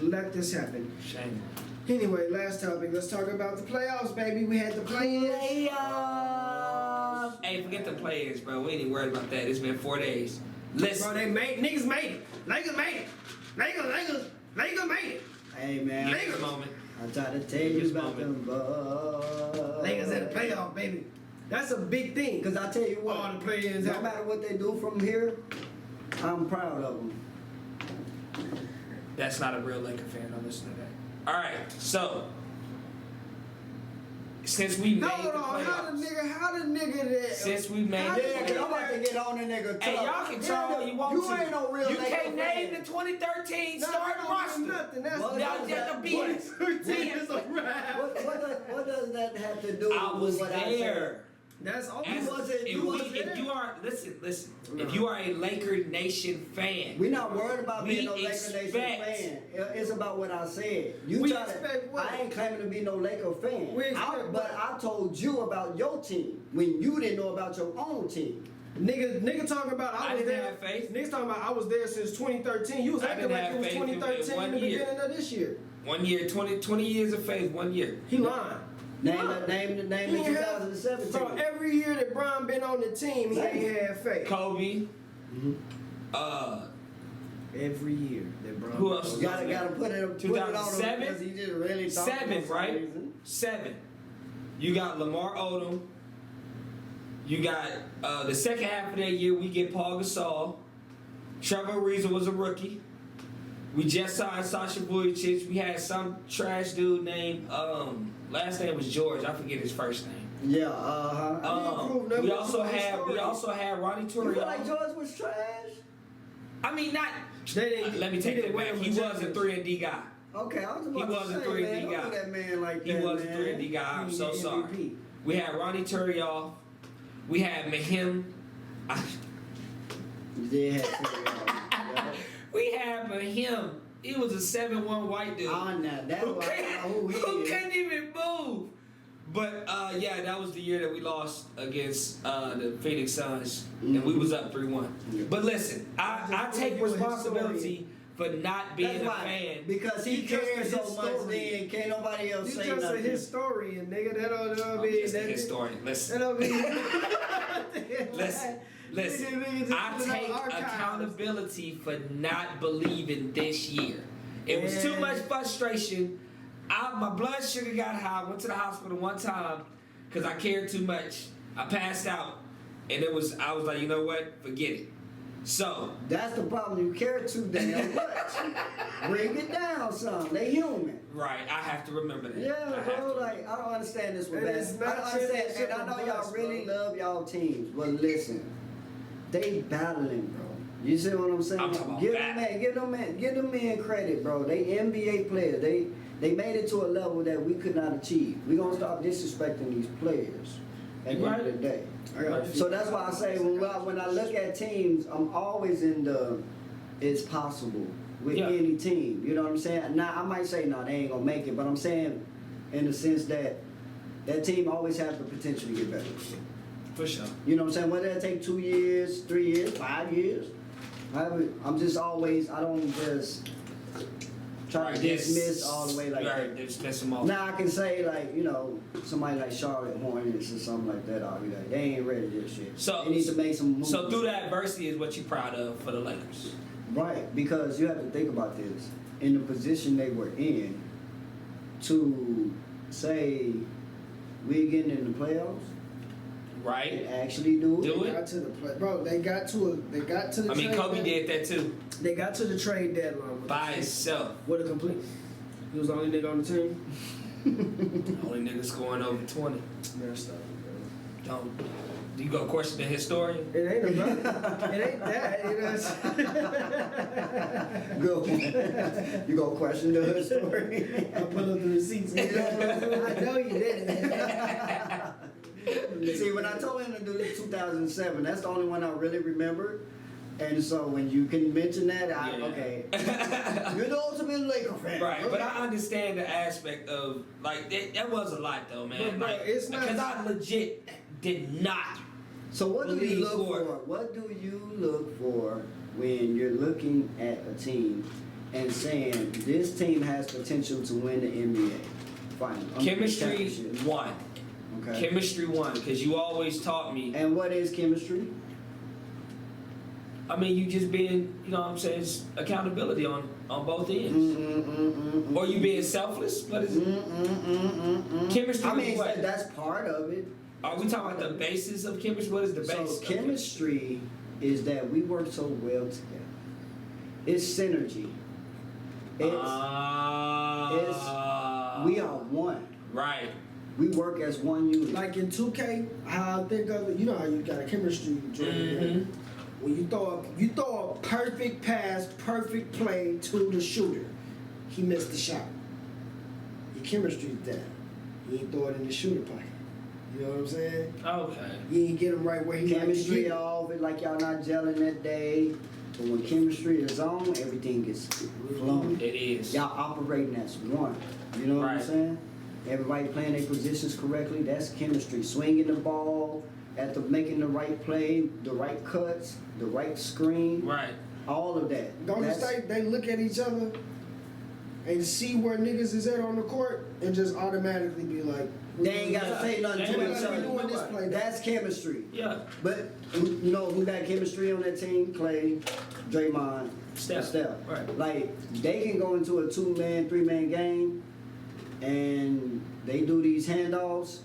let this happen. Shame. Anyway, last topic. Let's talk about the playoffs, baby. We had the play-ins. Playoffs. Hey, forget the play-ins, bro. We ain't worried about that. It's been 4 days. Listen. Bro, niggas made it. Lakers made it. Lakers made it. Hey, man. Lakers moment. I try to tell you about them bugs. Lakers in the playoff, baby. That's a big thing. Because I tell you what, all the play-ins no happen. matter what they do from here, I'm proud of them. That's not a real Laker fan. Don't listen to that. All right, so since we made the playoffs, how the nigga that since we made Yeah, the because I'm about to playoffs, get on the nigga. hey, y'all can try all you want to. You ain't no real You Laker can't name fan. the 2013 Nah, starting don't do roster. nothing. That's What Now does you have to that- be what- it. What does that have to do I with was what I said? there. That's all. As- wasn't- you wasn't if there. you are listen, No. if you are a Laker Nation fan, We're not worried about We being no Laker Nation expect- fan. It's about what I said. You We try to, expect what? I ain't claiming to be no Laker fan. We expect But I told you about your team when you didn't know about your own team. Nigga talking about I I was didn't there. have faith. Niggas talking about I was there since 2013. You was I acting didn't like have it was faith in 2013 one in the year. beginning of this year. 1 year, 20 years of faith, 1 year. He lying. Name the He ain't have- 2017. So every year that Bron been on the team, he ain't had faith. Kobe, Every year that Bron. who else? You gotta put it on him 2007? because he just really thought 7, for some right? reason. 7. You got Lamar Odom. You got the second half of that year, we get Paul Gasol. Trevor Ariza was a rookie. We just signed Sasha Vujicic. We had some trash dude named last name was George. I forget his first name. Yeah, We also had Ronnie You feel like Turiaf. George was trash? I mean, not. They didn't- Let me he take didn't that back. win He with was a champions. 3-and-D guy. Okay, I was about He to was a say, 3-and-D man, don't guy. do that man like He that, was a man. 3-and-D guy. I'm He so the sorry. MVP. We had Ronnie Turiaf. We had Mahim. You did have to. We had Mahim. He was a 7'1" white dude. On that, that was who he Who is. couldn't even move. But yeah, that was the year that we lost against the Phoenix Suns, and we was up 3-1. Yeah. But listen, I take responsibility for not being That's a why, fan. because he He just cares a so much. historian. Then can't nobody else You say just a nothing. historian, nigga. That'll I'm be just a that. historian. Listen, That'll be. listen. Nigga just I put it on take archives. accountability for not believing this year. It was too Yeah. much frustration. My blood sugar got high. I went to the hospital one time because I cared too much. I passed out, and I was like, you know what? Forget it. So That's the problem. You care too damn much. Bring it down, son. They human. right, I have to remember that. I Yeah, have bro. to. Like I don't understand this with And that. it's I not don't understand, championship and I know or y'all bust, really bro. love y'all teams, but listen, they battling, bro. You see what I'm saying? I'm talking about give battle. them men credit, bro. They NBA players. They made it to a level that we could not achieve. We gonna stop disrespecting these players at the end of the day. So that's why I say when I look at teams, I'm always in the it's possible with Yeah. any team. You know what I'm saying? Now I might say no, they ain't gonna make it, but I'm saying in the sense that that team always has the potential to get better. For sure. You know what I'm saying? Whether it take 2 years, 3 years, 5 years, I'm just always I don't just try to dismiss all the way like that. Dismiss them all. Now I can say like, you know, somebody like Charlotte Hornets or something like that, I'll be like, they ain't ready to this shit. So- they need to make some moves. So through that adversity is what you're proud of for the Lakers. Right, because you have to think about this. In the position they were in, to say we're getting in the playoffs, Right? and actually do it. Do They it. got to the play, bro. They got to the. I mean, trade Kobe deadline. did that too. They got to the trade deadline with By himself. With a complete. He was the only nigga on the team. Only nigga scoring over 20. Messed up, bro. Don't. You go question the historian? It ain't about it. Ain't that. Good one. You gonna question the story? I pull up the receipts. I know you didn't. See, when I told him to do this 2007, that's the only one I really remember. And so when you can mention that, okay. You're the ultimate Laker fan. Right, but I understand the aspect of, like, that was a lot though, man. But, bro, Like, it's not- because I legit did not So what do you look for? What do you look for when you're looking at a team and saying this team has potential to win the NBA final? Chemistry one. Okay. Chemistry one, because you always taught me. And what is chemistry? I mean, you just being, you know what I'm saying, it's accountability on both ends. Or you being selfless? What is it? Chemistry. I mean, what? that's part of it. Are we talking about the basis of chemistry? What is the basis? So chemistry is that we work so well together. It's synergy. It's we are one. Right. We work as one unit. Like in 2K, how I think of it, you know how you got a chemistry drill. When you throw a perfect pass, perfect play to the shooter, he missed the shot. Your chemistry's down. You ain't throw it in the shooter pocket. You know what I'm saying? Okay. You ain't get him right where he chemistry off it, like y'all not gelling that day. But when chemistry is on, everything gets flowing. It is. Y'all operating as one. You know what I'm saying? Everybody playing their positions correctly. That's chemistry. Swinging the ball, making the right play, the right cuts, the right screen. Right. All of that. Golden State, they look at each other and see where niggas is at on the court and just automatically be like, they ain't got to say nothing to each doing this other. play. That's chemistry. Yeah. But you know who got chemistry on that team? Clay, Draymond, Steph. Right. Like they can go into a 2-man, 3-man game and they do these handoffs.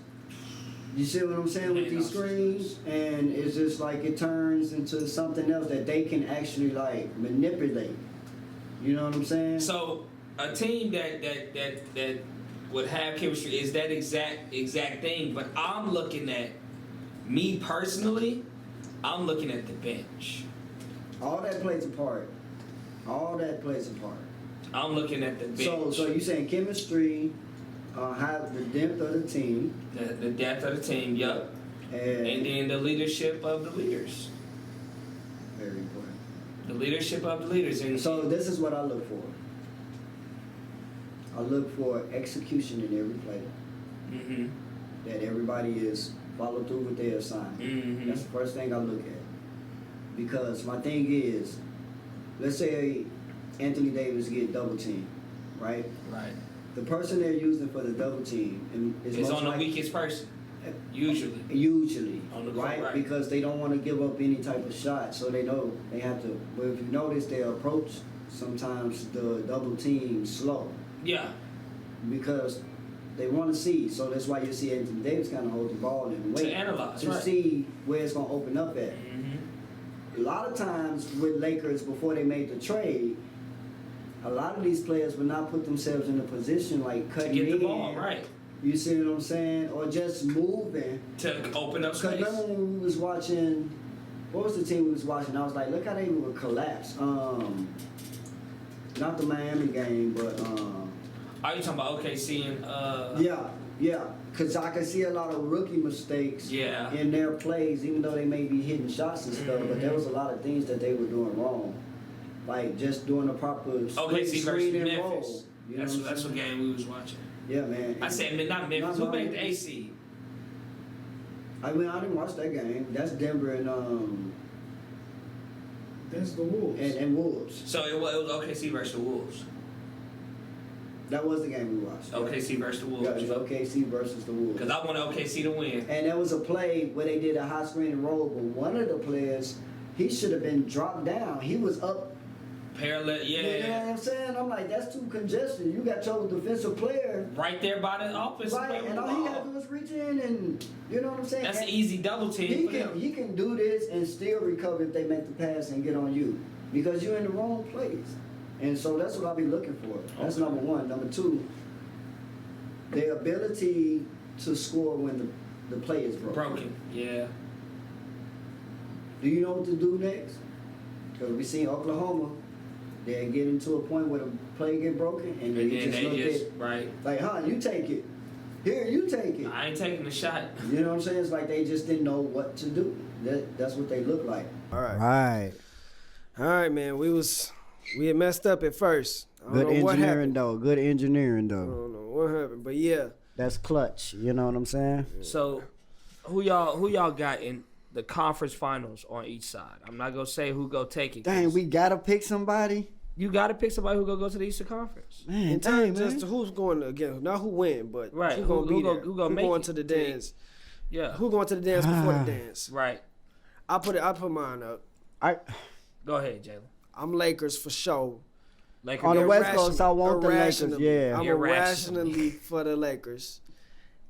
You see what I'm saying with these screens? And it's just like it turns into something else that they can actually like manipulate. You know what I'm saying? So a team that would have chemistry is that exact thing. But I'm looking at me personally. I'm looking at the bench. All that plays a part. All that plays a part. I'm looking at the bench. So you saying chemistry, have the depth of the team. The depth of the team, yup. And then the leadership of the leaders. Very important. The leadership of the leaders. And so this is what I look for. I look for execution in every play. Mm-hmm. That everybody is followed through with their assignment. Mm-hmm. That's the first thing I look at. Because my thing is, let's say Anthony Davis get double teamed, right? Right. The person they're using for the double team is on the weakest person. Usually, on the right? court, right? Because they don't want to give up any type of shot, so they know they have to. But if you notice, their approach sometimes the double team slow. Yeah. Because they want to see, so that's why you see Anthony Davis kind of hold the ball and wait to analyze, to see where it's gonna open up at. Mm-hmm. A lot of times with Lakers before they made the trade, a lot of these players would not put themselves in a position like cutting to get in. the ball right. You see what I'm saying? Or just moving to open up space. Because remember when we was watching, what was the team we was watching? I was like, look how they would collapse. Not the Miami game, but are you talking about OKC and yeah. Because I can see a lot of rookie mistakes in their plays, even though they may be hitting shots and stuff. But there was a lot of things that they were doing wrong, like just doing the proper screen and roll. You know that's what game we was watching. Yeah, man. I said not Memphis. Who made the AC? I mean, I didn't watch that game. That's Denver and that's the Wolves. And Wolves. So it was OKC versus the Wolves. That was the game we watched. OKC versus the Wolves. Yeah, it was OKC versus the Wolves. Because I wanted OKC to win. And there was a play where they did a high screen and roll, but one of the players, he should have been dropped down. He was up. Parallel, You know what I'm saying? I'm like, that's too congested. You got your defensive player right there by the offensive player. Right, and all he got to do is reach in and, you know what I'm saying? That's an easy double team. He can do this and still recover if they make the pass and get on you. Because you're in the wrong place. And so that's what I'll be looking for. That's number one. Number two, the ability to score when the play is broken. Yeah. Do you know what to do next? Because we seen Oklahoma, they get into a point where the play get broken and then they just look at right. Like, you take it. Here, you take it. I ain't taking the shot. You know what I'm saying? It's like they just didn't know what to do. That's what they look like. All right, man. We had messed up at first. Good engineering though. I don't know what happened, but yeah. That's clutch. You know what I'm saying? So, who y'all got in the conference finals on each side. I'm not gonna say who go take it. Dang, we gotta pick somebody. You gotta pick somebody who go to the Eastern Conference. Man, In dang, terms man. just to who's going again, not who win, but Right. who gonna be there? Who gonna make going it to the to- dance? Yeah. Who going to the dance before the dance? Right. I put mine up. Go ahead, Jalen. I'm Lakers for sure. Lakers. On the West Irrational- Coast, I want the Lakers. irrationally. Yeah, I'm irrationally for the Lakers.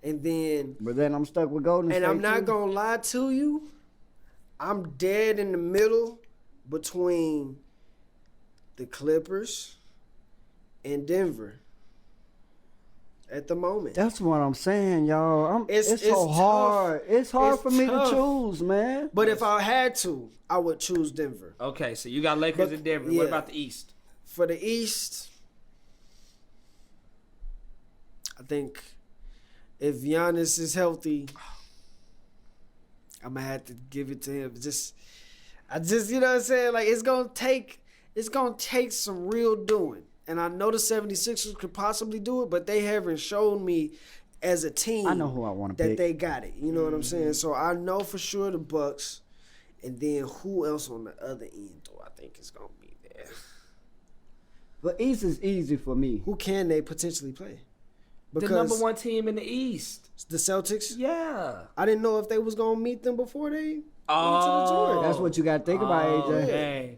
And then, but then I'm stuck with Golden State. and I'm not too. gonna lie to you, I'm dead in the middle between the Clippers and Denver at the moment. That's what I'm saying, y'all. It's so it's hard. It's hard It's for me tough. to choose, man. But if I had to, I would choose Denver. Okay, so you got Lakers But- and Denver. yeah. What about the East? For the East, I think if Giannis is healthy, I'm gonna have to give it to him. I just, you know what I'm saying? Like it's gonna take some real doing. And I know the 76ers could possibly do it, but they haven't shown me as a team I know who I want to that pick. they got it. You know what I'm saying? So I know for sure the Bucks, and then who else on the other end do I think is gonna be there? But East is easy for me. Who can they potentially play? The number one team in the East. The Celtics. Yeah. I didn't know if they was gonna meet them before they went to the Oh, Jordan. That's what you got to think about, AJ. Dang.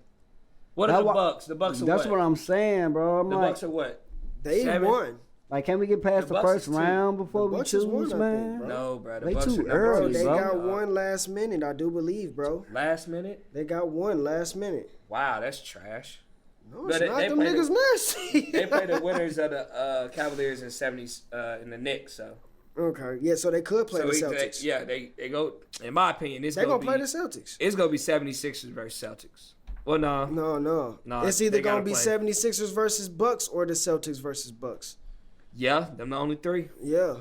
What That are the wa- Bucks? The Bucks are That's what I'm saying, bro. I'm The like, Bucks are what? They 7? won. like, can we get past The the Bucks first is two. round before The we Bucks is choose, one, I think, man? bro. No, bro. The They Bucks too are number early, Bro, one. they bro. got one last minute. I do believe, bro. Last minute? They got one last minute. Wow, that's trash. No, But it's not. they Them played niggas nasty. They play the winners of the Cavaliers and 70s in the Knicks, so. Okay, yeah. So they could play So the he- Celtics. they go. In my opinion, They gonna play the Celtics. It's gonna be 76ers versus Celtics. Well, no. No. No, It's either they gotta gonna be play. 76ers versus Bucks or the Celtics versus Bucks. Yeah, them the only three. Yeah.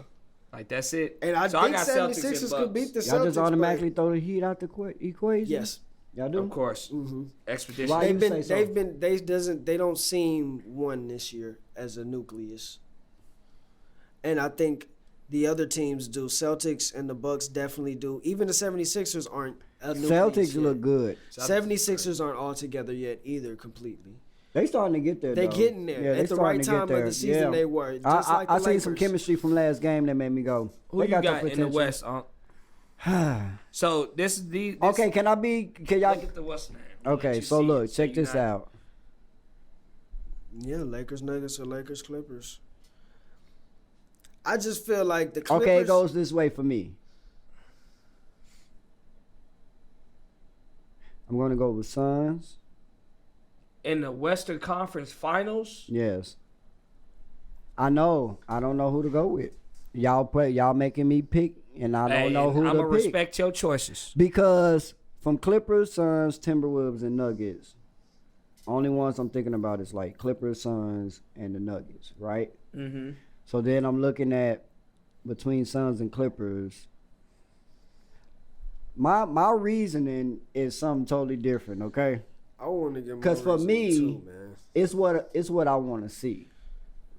Like that's it. And I So think got Celtics and 76ers Bucks. could beat the Celtics. Y'all just but- automatically throw the Heat out the equation? Yes. Y'all do? Of course. Mm-hmm. Expedition. Why you say so? They don't seem one this year as a nucleus. And I think the other teams do. Celtics and the Bucks definitely do. Even the 76ers aren't a nucleus Celtics yet. look good. 76ers aren't all together yet either completely. They starting to get there, They though. getting there. Yeah, they At the starting right to get time of there. the season Yeah. they were. Just I like the seen some Lakers. chemistry from last game that made me go. Who they you got the got in the potential. West? So this is the. This, Okay, can y'all? Look at the West now. Okay, Let you so see look, it. check You this got- out. Yeah, Lakers Nuggets or Lakers Clippers. I just feel like the Clippers. Okay, it goes this way for me. I'm going to go with Suns. In the Western Conference Finals. Yes. I know. I don't know who to go with. Y'all making me pick, and I don't know who I'm to gonna pick. respect your choices. Because from Clippers, Suns, Timberwolves, and Nuggets, only ones I'm thinking about is like Clippers, Suns, and the Nuggets, right? Mm-hmm. So then I'm looking at between Suns and Clippers. My reasoning is something totally different, okay? I want to get more 'Cause for reasoning me- too, man. It's what I want to see,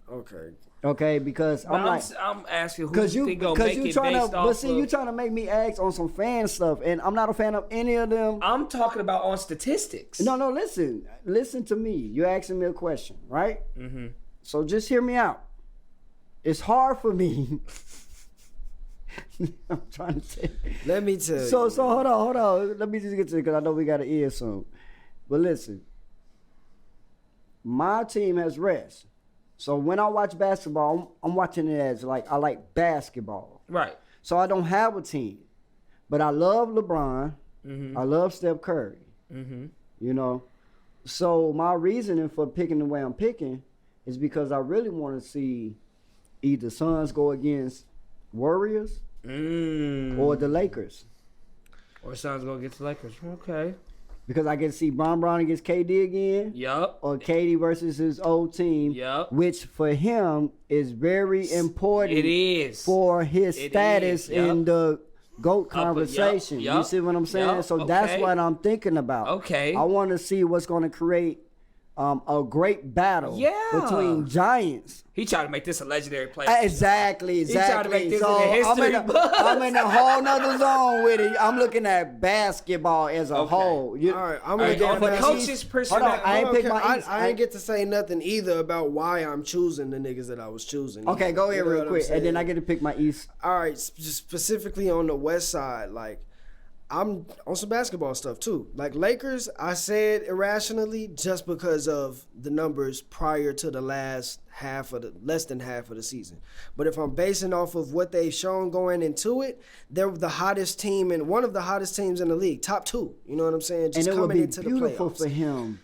Okay. okay? Because But I'm like, I'm asking who because you you think gonna because make you it trying based to, off but see, of. you trying to make me ask on some fan stuff, and I'm not a fan of any of them. I'm talking about on statistics. No, listen to me. You're asking me a question, right? Mm-hmm. So just hear me out. It's hard for me. I'm trying to say. Let me tell you. So hold on. Let me just get to it because I know we got to ear soon. But listen, my team has rest. So when I watch basketball, I'm watching it as like I like basketball. Right. So I don't have a team, but I love LeBron. Mm-hmm. I love Steph Curry. Mm-hmm. You know, so my reasoning for picking the way I'm picking is because I really want to see either Suns go against Warriors or the Lakers. Or Suns gonna get the Lakers. Okay. Because I get to see Brown against KD again, Yup. or KD versus his old team, Yup. which for him is very important. It is. for his It status is, yup. in the GOAT conversation. yup, You see what I'm saying? yup, So that's okay. what I'm thinking about. Okay. I want to see what's going to create a great battle between giants. He tried to make this a legendary play. Exactly. He tried to make this so in the history I'm in a whole nother zone with it. I'm looking at basketball as a whole. All right, I'm All right, looking from at a coach's perspective. Hold on, I ain't pick my East. I ain't get to say nothing either about why I'm choosing the niggas that I was choosing. Okay, go ahead You know real what I'm quick, and then saying? I get to pick my East. All right, just specifically on the West Side, like I'm on some basketball stuff too. Like Lakers, I said irrationally just because of the numbers prior to the less than half of the season. But if I'm basing off of what they've shown going into it, they're the hottest team and one of the hottest teams in the league, top 2. You know what I'm saying? Just And it would coming be into the beautiful playoffs. for him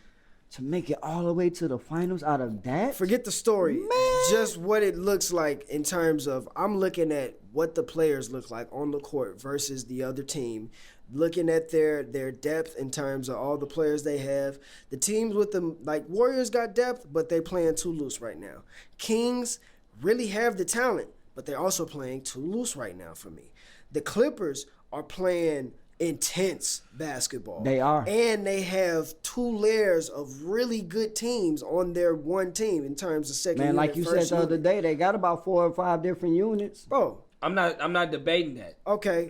to make it all the way to the finals out of that. Forget the story. Man. Just what it looks like in terms of I'm looking at what the players look like on the court versus the other team. Looking at their depth in terms of all the players they have. The teams with them, like Warriors got depth, but they're playing too loose right now. Kings really have the talent, but they're also playing too loose right now for me. The Clippers are playing intense basketball. They are. And they have 2 layers of really good teams on their one team in terms of second Man, unit, like you said first the other unit. day, they got about 4 or 5 different units. Bro, I'm not debating that. Okay.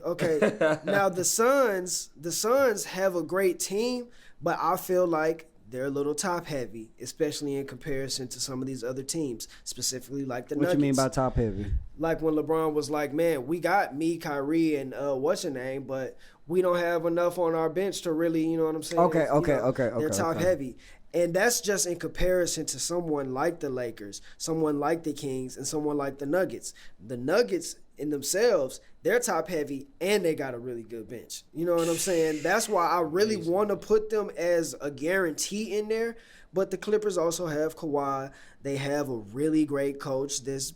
Now the Suns have a great team, but I feel like they're a little top heavy, especially in comparison to some of these other teams, specifically like the Nuggets. What you mean by top heavy? Like when LeBron was like, "Man, we got me, Kyrie, and what's your name, but we don't have enough on our bench to really, you know what I'm saying?" Okay. They're top heavy. And that's just in comparison to someone like the Lakers, someone like the Kings, and someone like the Nuggets. The Nuggets in themselves, they're top heavy and they got a really good bench. You know what I'm saying? That's why I really want to put them as a guarantee in there. But the Clippers also have Kawhi. They have a really great coach that's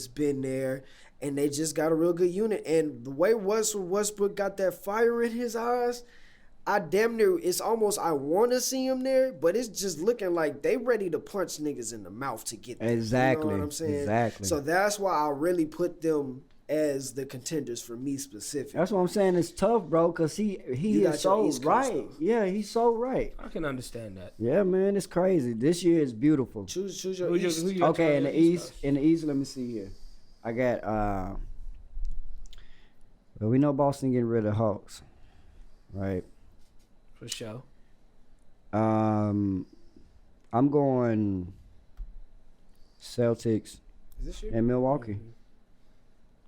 been there. And they just got a real good unit. And the way Westbrook got that fire in his eyes, I damn near, it's almost I want to see him there, but it's just looking like they ready to punch niggas in the mouth to get there. Exactly. You know what I'm saying? Exactly. So that's why I really put them as the contenders for me specifically. That's what I'm saying. It's tough, bro, because he is so right. Yeah, he's so right. I can understand that. Yeah, man, it's crazy. This year is beautiful. Choose your Who you- East. who you- Okay, in the East, let me see here. I got well, we know Boston getting rid of Hawks, right? For sure. I'm going Celtics Is this you? and Milwaukee.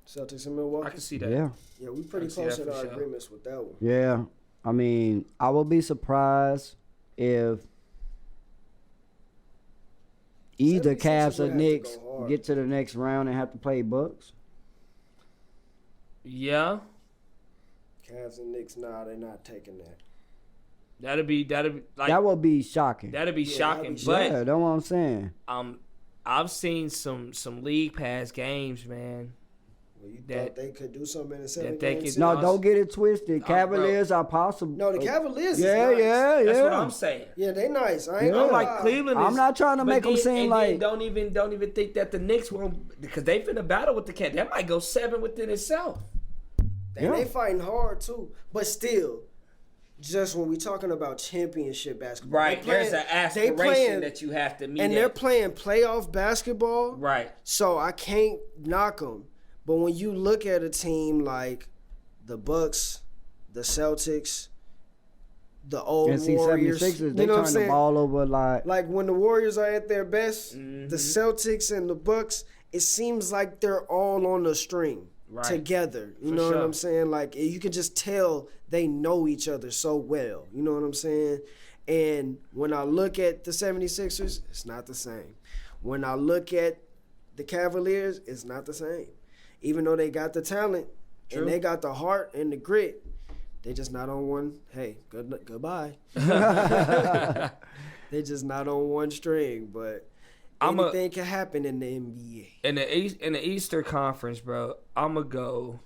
Celtics and Milwaukee? I can see that. Yeah. Yeah, we pretty I see close that in for our sure. agreements with that one. Yeah. I mean, I would be surprised if either 76ers Cavs or would have to Knicks go hard. get to the next round and have to play Bucks. Yeah. Cavs and Knicks, nah, they're not taking that. That'd be like That would be shocking. that'd be shocking. that'd be But Yeah, that's what I'm saying. I've seen some league pass games, man. Well, you That- thought they could do something in the seven that they game could- series? No, No, don't get it twisted. bro. Cavaliers are possible. No, the Cavaliers Yeah, is nice. yeah, That's yeah. what I'm saying. Yeah, they nice. I ain't Yeah. I'm gonna like lie. Cleveland. I'm not trying to but make them then- seem and like- then don't even think that the Knicks won't, because they finna battle with the Cavs. That might go 7 within itself. And Yeah. they fighting hard too. But still, just when we talking about championship basketball, Right. they playing- There's an they aspiration playing- that you have to meet. and they're at. playing playoff basketball. Right. So I can't knock them. But when you look at a team like the Bucks, the Celtics, the old And see, Warriors, 76ers, they you know what I'm turn the saying? ball over like. Like when the Warriors are at their best, Mm-hmm. the Celtics and the Bucks, it seems like they're all on a string Right. together. You For know what sure. I'm saying? Like you can just tell they know each other so well. You know what I'm saying? And when I look at the 76ers, it's not the same. When I look at the Cavaliers, it's not the same. Even though they got the talent True. and they got the heart and the grit, they just not on one. Hey, goodbye. They just not on one string, but anything can happen in the NBA. In the Eastern Conference, bro, I'ma go.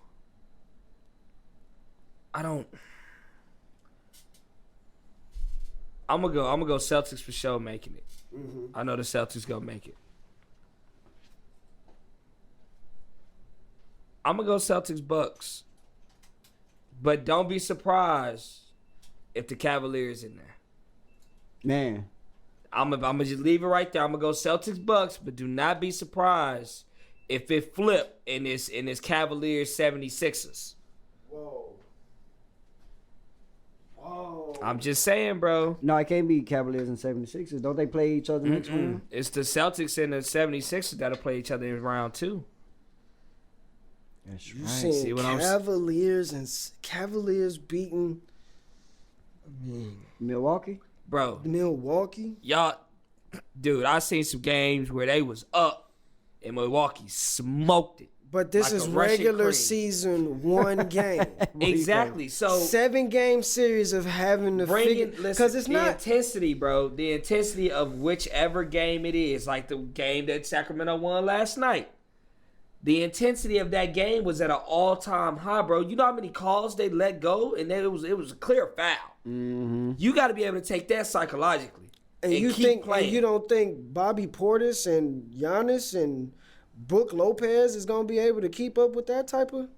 I'm gonna go Celtics for sure making it. Mm-hmm. I know the Celtics gonna make it. I'm gonna go Celtics Bucks. But don't be surprised if the Cavaliers in there. Man, I'm gonna just leave it right there. I'm gonna go Celtics Bucks, but do not be surprised if it flip in this Cavaliers 76ers. Whoa. I'm just saying, bro. No, it can't be Cavaliers and 76ers. Don't they play each other next round? It's the Celtics and the 76ers that'll play each other in round 2. That's You right. seen See what I'm Cavaliers beating Milwaukee? Bro, Milwaukee? y'all, dude, I seen some games where they was up and Milwaukee smoked it. But this Like is a Russian regular cream. season, one game. Exactly. So 7-game series of having to figure, because it's the not. intensity, bro. The intensity of whichever game it is, like the game that Sacramento won last night. The intensity of that game was at an all-time high, bro. You know how many calls they let go, and then it was a clear foul. Mm-hmm. You got to be able to take that psychologically, And you keep think, playing. and you don't think Bobby Portis and Giannis and Brook Lopez is gonna be able to keep up with that type of?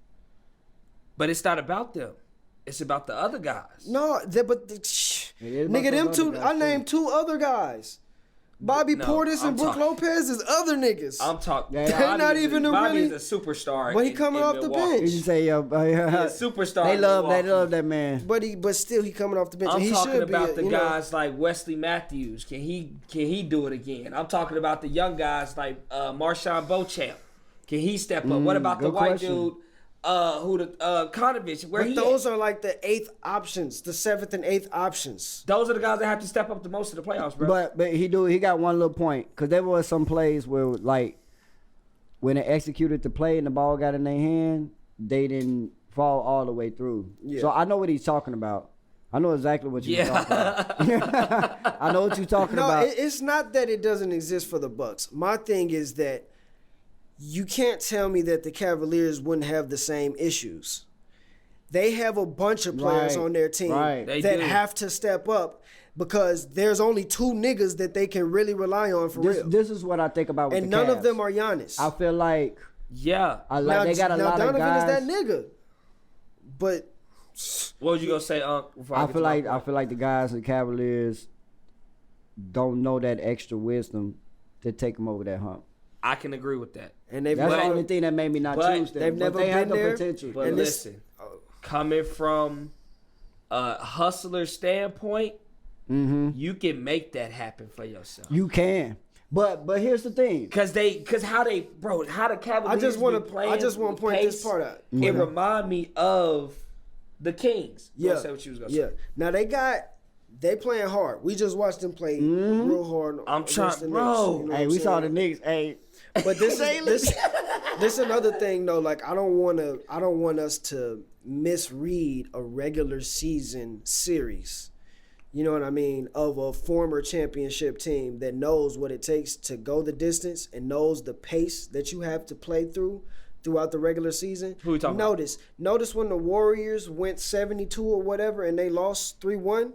But it's not about them. It's about the other guys. No, about nigga, them those two. other guys, I too. named 2 other guys. Bobby No, Portis I'm and Brook talking- Lopez is other niggas. I'm talking. Yeah, They're not even a Bobby really- is a superstar. But he coming off the Milwaukee. bench. You say, He a superstar. they in love Milwaukee. that man. but still, he coming off the bench. I'm and he talking should about be, the guys like Wesley Matthews. Can he do it again? I'm talking about the young guys like Marshawn Beauchamp. Can he step up? What about the good white question. dude? Konovich. Where But he those at? are like the 8th options, the 7th and 8th options. Those are the guys that have to step up the most in the playoffs, bro. But he got one little point, because there was some plays where, like, when they executed the play and the ball got in their hand, they didn't fall all the way through. Yeah. So I know what he's talking about. I know exactly what you're talking about. I know what you're talking No, about. it's not that it doesn't exist for the Bucks. My thing is that you can't tell me that the Cavaliers wouldn't have the same issues. They have a bunch of players Right, on their team right. They that do. have to step up because there's only 2 niggas that they can really rely on for real. This is what I think about with And the none of Cavs. them are Giannis. I feel like yeah. they got a lot Donovan of guys. is that nigga. But What was you gonna say, before I get feel to my like point? the guys in the Cavaliers don't know that extra wisdom to take them over that hump. I can agree with that. and they've That's the never, only thing that made me not but choose them. they've But never they had been the there, potential. But And this- listen, coming from a hustler standpoint, you can make that happen for yourself. You can. But here's the thing. How the Cavaliers I just want be to playing point pace, this part out. It remind me of the Kings. Go Yeah, say what you was gonna yeah. say. Now they playing hard. We just watched them play real hard. I'm against trying- the Knicks, bro. you know what Hey, I'm we saw the saying? Knicks. Hey, But this is another thing though. Like I don't want us to misread a regular season series. You know what I mean? Of a former championship team that knows what it takes to go the distance and knows the pace that you have to play throughout the regular season. Who we talking about? Notice when the Warriors went 72 or whatever and they lost 3-1,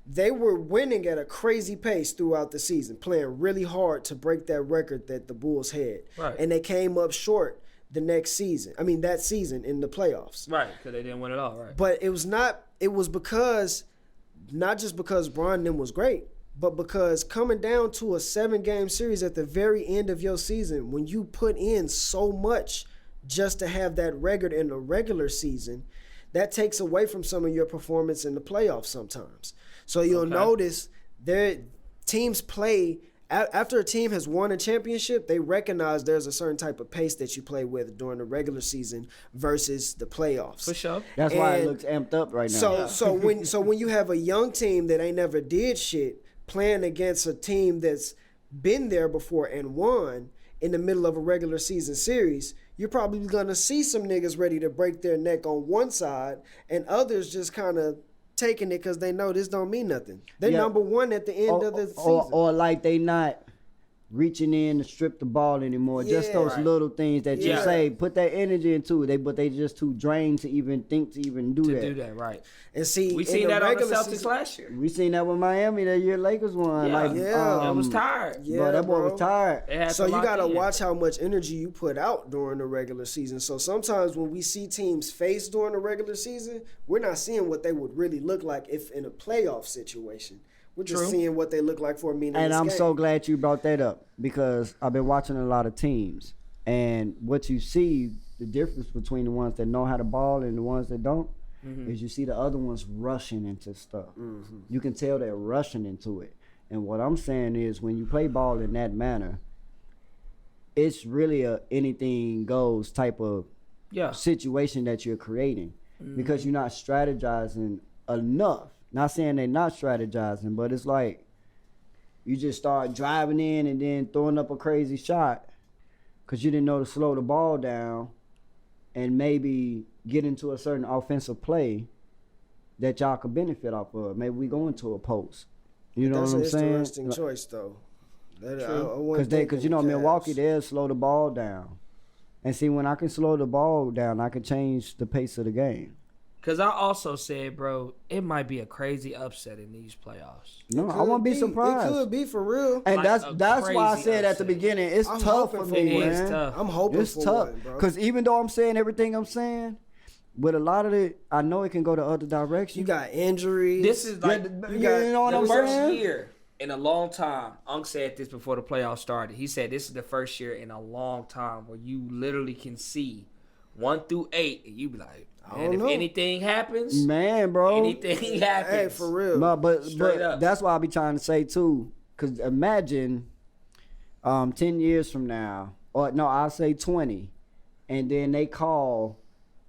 they were winning at a crazy pace throughout the season, playing really hard to break that record that the Bulls had. Right. And they came up short that season in the playoffs. Right, because they didn't win it all, right? But it was not just because Bron and them was great, but because coming down to a 7-game series at the very end of your season, when you put in so much just to have that record in the regular season, that takes away from some of your performance in the playoffs sometimes. So you'll notice their teams play after a team has won a championship, they recognize there's a certain type of pace that you play with during the regular season versus the playoffs. For sure. that's why it And looks amped up right now. So when you have a young team that ain't never did shit playing against a team that's been there before and won in the middle of a regular season series, you're probably gonna see some niggas ready to break their neck on one side and others just kind of taking it because they know this don't mean nothing. They're Yeah. number one at the end of the season. or like they not reaching in to strip the ball anymore. Just Yeah. those Right. little things that you Yeah. say, put that energy into it. But they just too drained to even think to even do To that. do that, right. And see, We in seen that on the regular Celtics season- last year. We seen that with Miami that year Lakers won. Yeah. Like, Yeah. It was tired. Yeah, bro, that boy bro. was tired. They had So to you lock gotta in. watch how much energy you put out during the regular season. So sometimes when we see teams face during the regular season, we're not seeing what they would really look like if in a playoff situation. We're just seeing what they look like for a meaningless And I'm game. so glad you brought that up because I've been watching a lot of teams. And what you see, the difference between the ones that know how to ball and the ones that don't, is you see the other ones rushing into stuff. You can tell they're rushing into it. And what I'm saying is when you play ball in that manner, it's really a anything goes type of situation that you're creating because you're not strategizing enough. Not saying they're not strategizing, but it's like you just start driving in and then throwing up a crazy shot because you didn't know to slow the ball down and maybe get into a certain offensive play that y'all could benefit off of. Maybe we go into a post. You know what I'm saying? That's an interesting choice, though. Because you know, Milwaukee, they'll slow the ball down. And see, when I can slow the ball down, I can change the pace of the game. Because I also said, bro, it might be a crazy upset in these playoffs. No, I won't be surprised. It could be for real. And Like that's why I said at the upset. beginning, it's I'm tough for hoping me, for man. It is tough. I'm hoping It's for tough. one, bro. Because even though I'm saying everything I'm saying, with a lot of it, I know it can go the other direction. You got injuries. This is like you know what the I'm first saying? year in a long time. Unc said this before the playoffs started. He said this is the first year in a long time where you literally can see 1 through 8, and you be like, man, if anything happens, Man, bro. anything happens. Hey, for real. No, but Straight up. that's why I be trying to say too. Because imagine 10 years from now, or no, I'll say 20, and then they call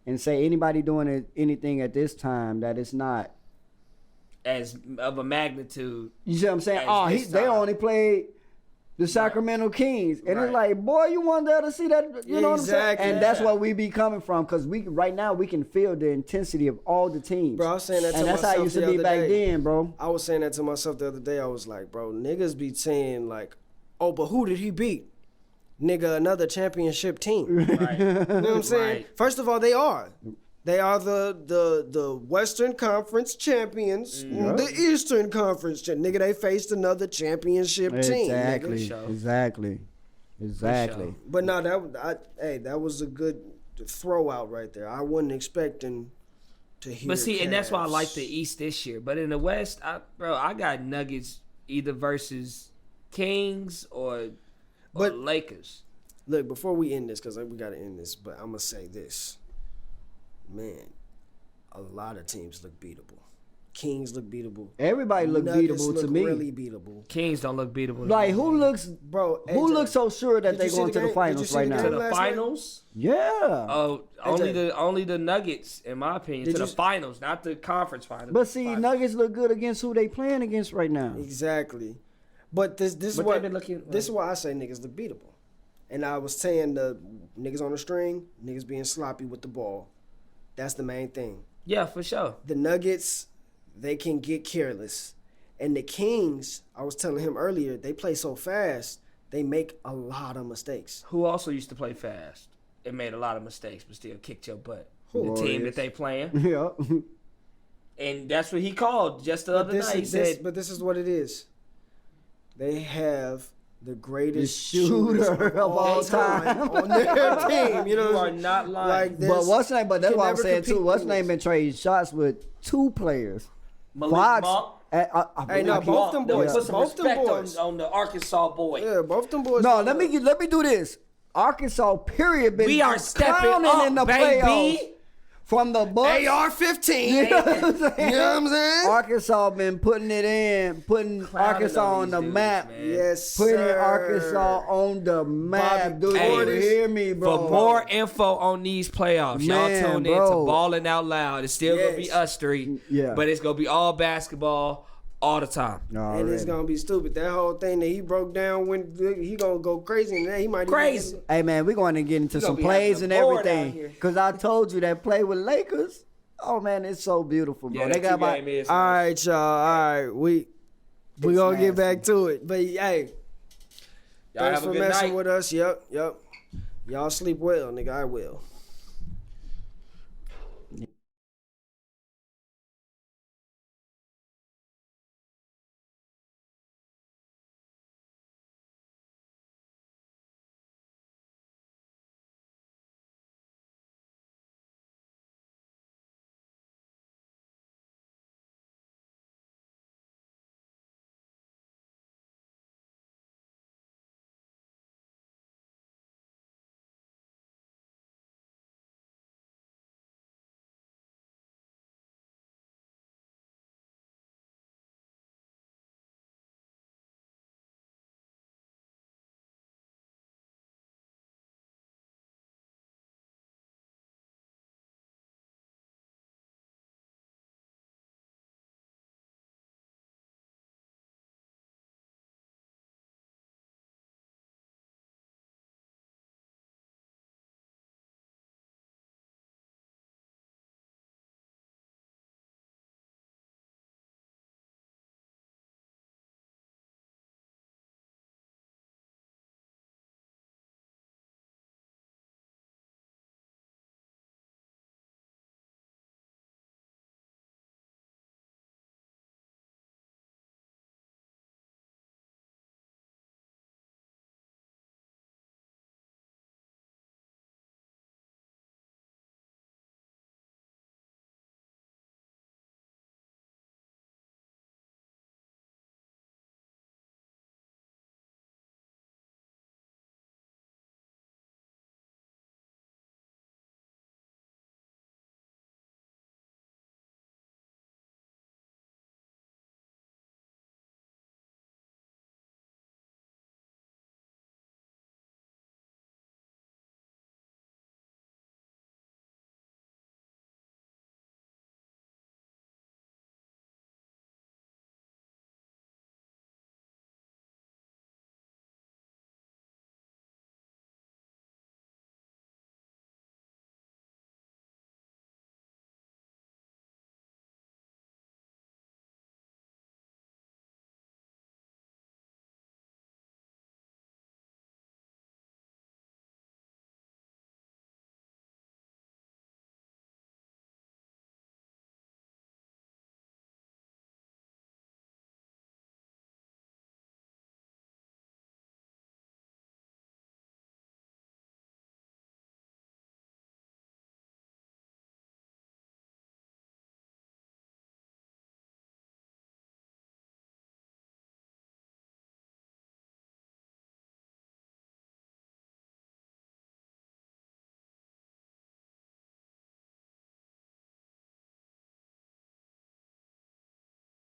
and say anybody doing anything at this time that it's not. As of a magnitude. You see what I'm saying? As this They time. only played the Sacramento Kings. And it's like, boy, you want there to see that? You know what I'm saying? Exactly. And that's where we be coming from. Because right now we can feel the intensity of all the teams. Bro, I was saying that to and that's myself how it used to the be other back day. then, bro. I was saying that to myself the other day. I was like, bro, niggas be saying like, oh, but who did he beat? Nigga, another championship team. Right. You know what I'm saying? Right. First of all, they are. They are the Western Conference champions. The Eastern Conference nigga, they faced another championship team. Exactly. Nigga. Exactly. But no, that was a good throw out right there. I wasn't expecting to hear. But see, and that's why I Cavs. like the East this year. But in the West, I got Nuggets either versus Kings or Lakers. Look, before we end this, because we got to end this, but I'm going to say this. Man, a lot of teams look beatable. Kings look beatable. Everybody look Nuggets beatable to look me. really beatable. Kings don't look beatable. to Like me. who looks AJ, looks so sure that did they you see going the to the game? finals Did you see right the now? to game? the last night? finals? Yeah. Oh, only the Nuggets, in my opinion, Did to you the s- finals, not the conference finals. But see, Finals. Nuggets look good against who they playing against right now. Exactly. But this is But what they've been looking- this is why I say niggas look beatable. And I was saying the niggas on the string, niggas being sloppy with the ball. That's the main thing. Yeah, for sure. The Nuggets, they can get careless. And the Kings, I was telling him earlier, they play so fast, they make a lot of mistakes. Who also used to play fast and made a lot of mistakes, but still kicked your butt. The team Warriors. that they playing, Yeah. and that's what he called just the other night. He said, But this is what it is. They have the greatest The shooter of all time. on their team. You know, "You are not lying." like But what's name? But that's can what I'm never saying too. compete What's with name this. been trading shots with 2 players. Malik Fox. Monk. Hey, no, both them boys. Put some Both them respect boys. on the Arkansas boy. Yeah, both them boys. No, let me do this. Arkansas, period, been We are stepping clowning up, in the baby. playoffs. From the Bucks. AR-15. You know what I'm saying? You know what I'm saying? Arkansas been putting it in, putting Clowning Arkansas on on these the dudes, map. man. Yes, Putting sir. Arkansas on the map. Bobby Dude, Portis. you hear me, bro? For more info on these playoffs, Man, y'all tune in bro. to Ballin' Out Loud. It's still gonna be Yes. us three, Yeah. but it's gonna be all basketball all the time. And it's gonna be stupid. That whole thing that he broke down when he gonna go crazy and then he might Crazy. Even Hey, man, we're going to get into We some gonna be plays having and a board out everything. here. Because I told you that play with Lakers, oh, man, it's so beautiful, bro. Yeah, they that got about, two-game is all nice. right, y'all. All right, we gonna get back to it. But hey, Y'all thanks have a for good messing night. with us. Yep. Y'all sleep well, nigga. I will.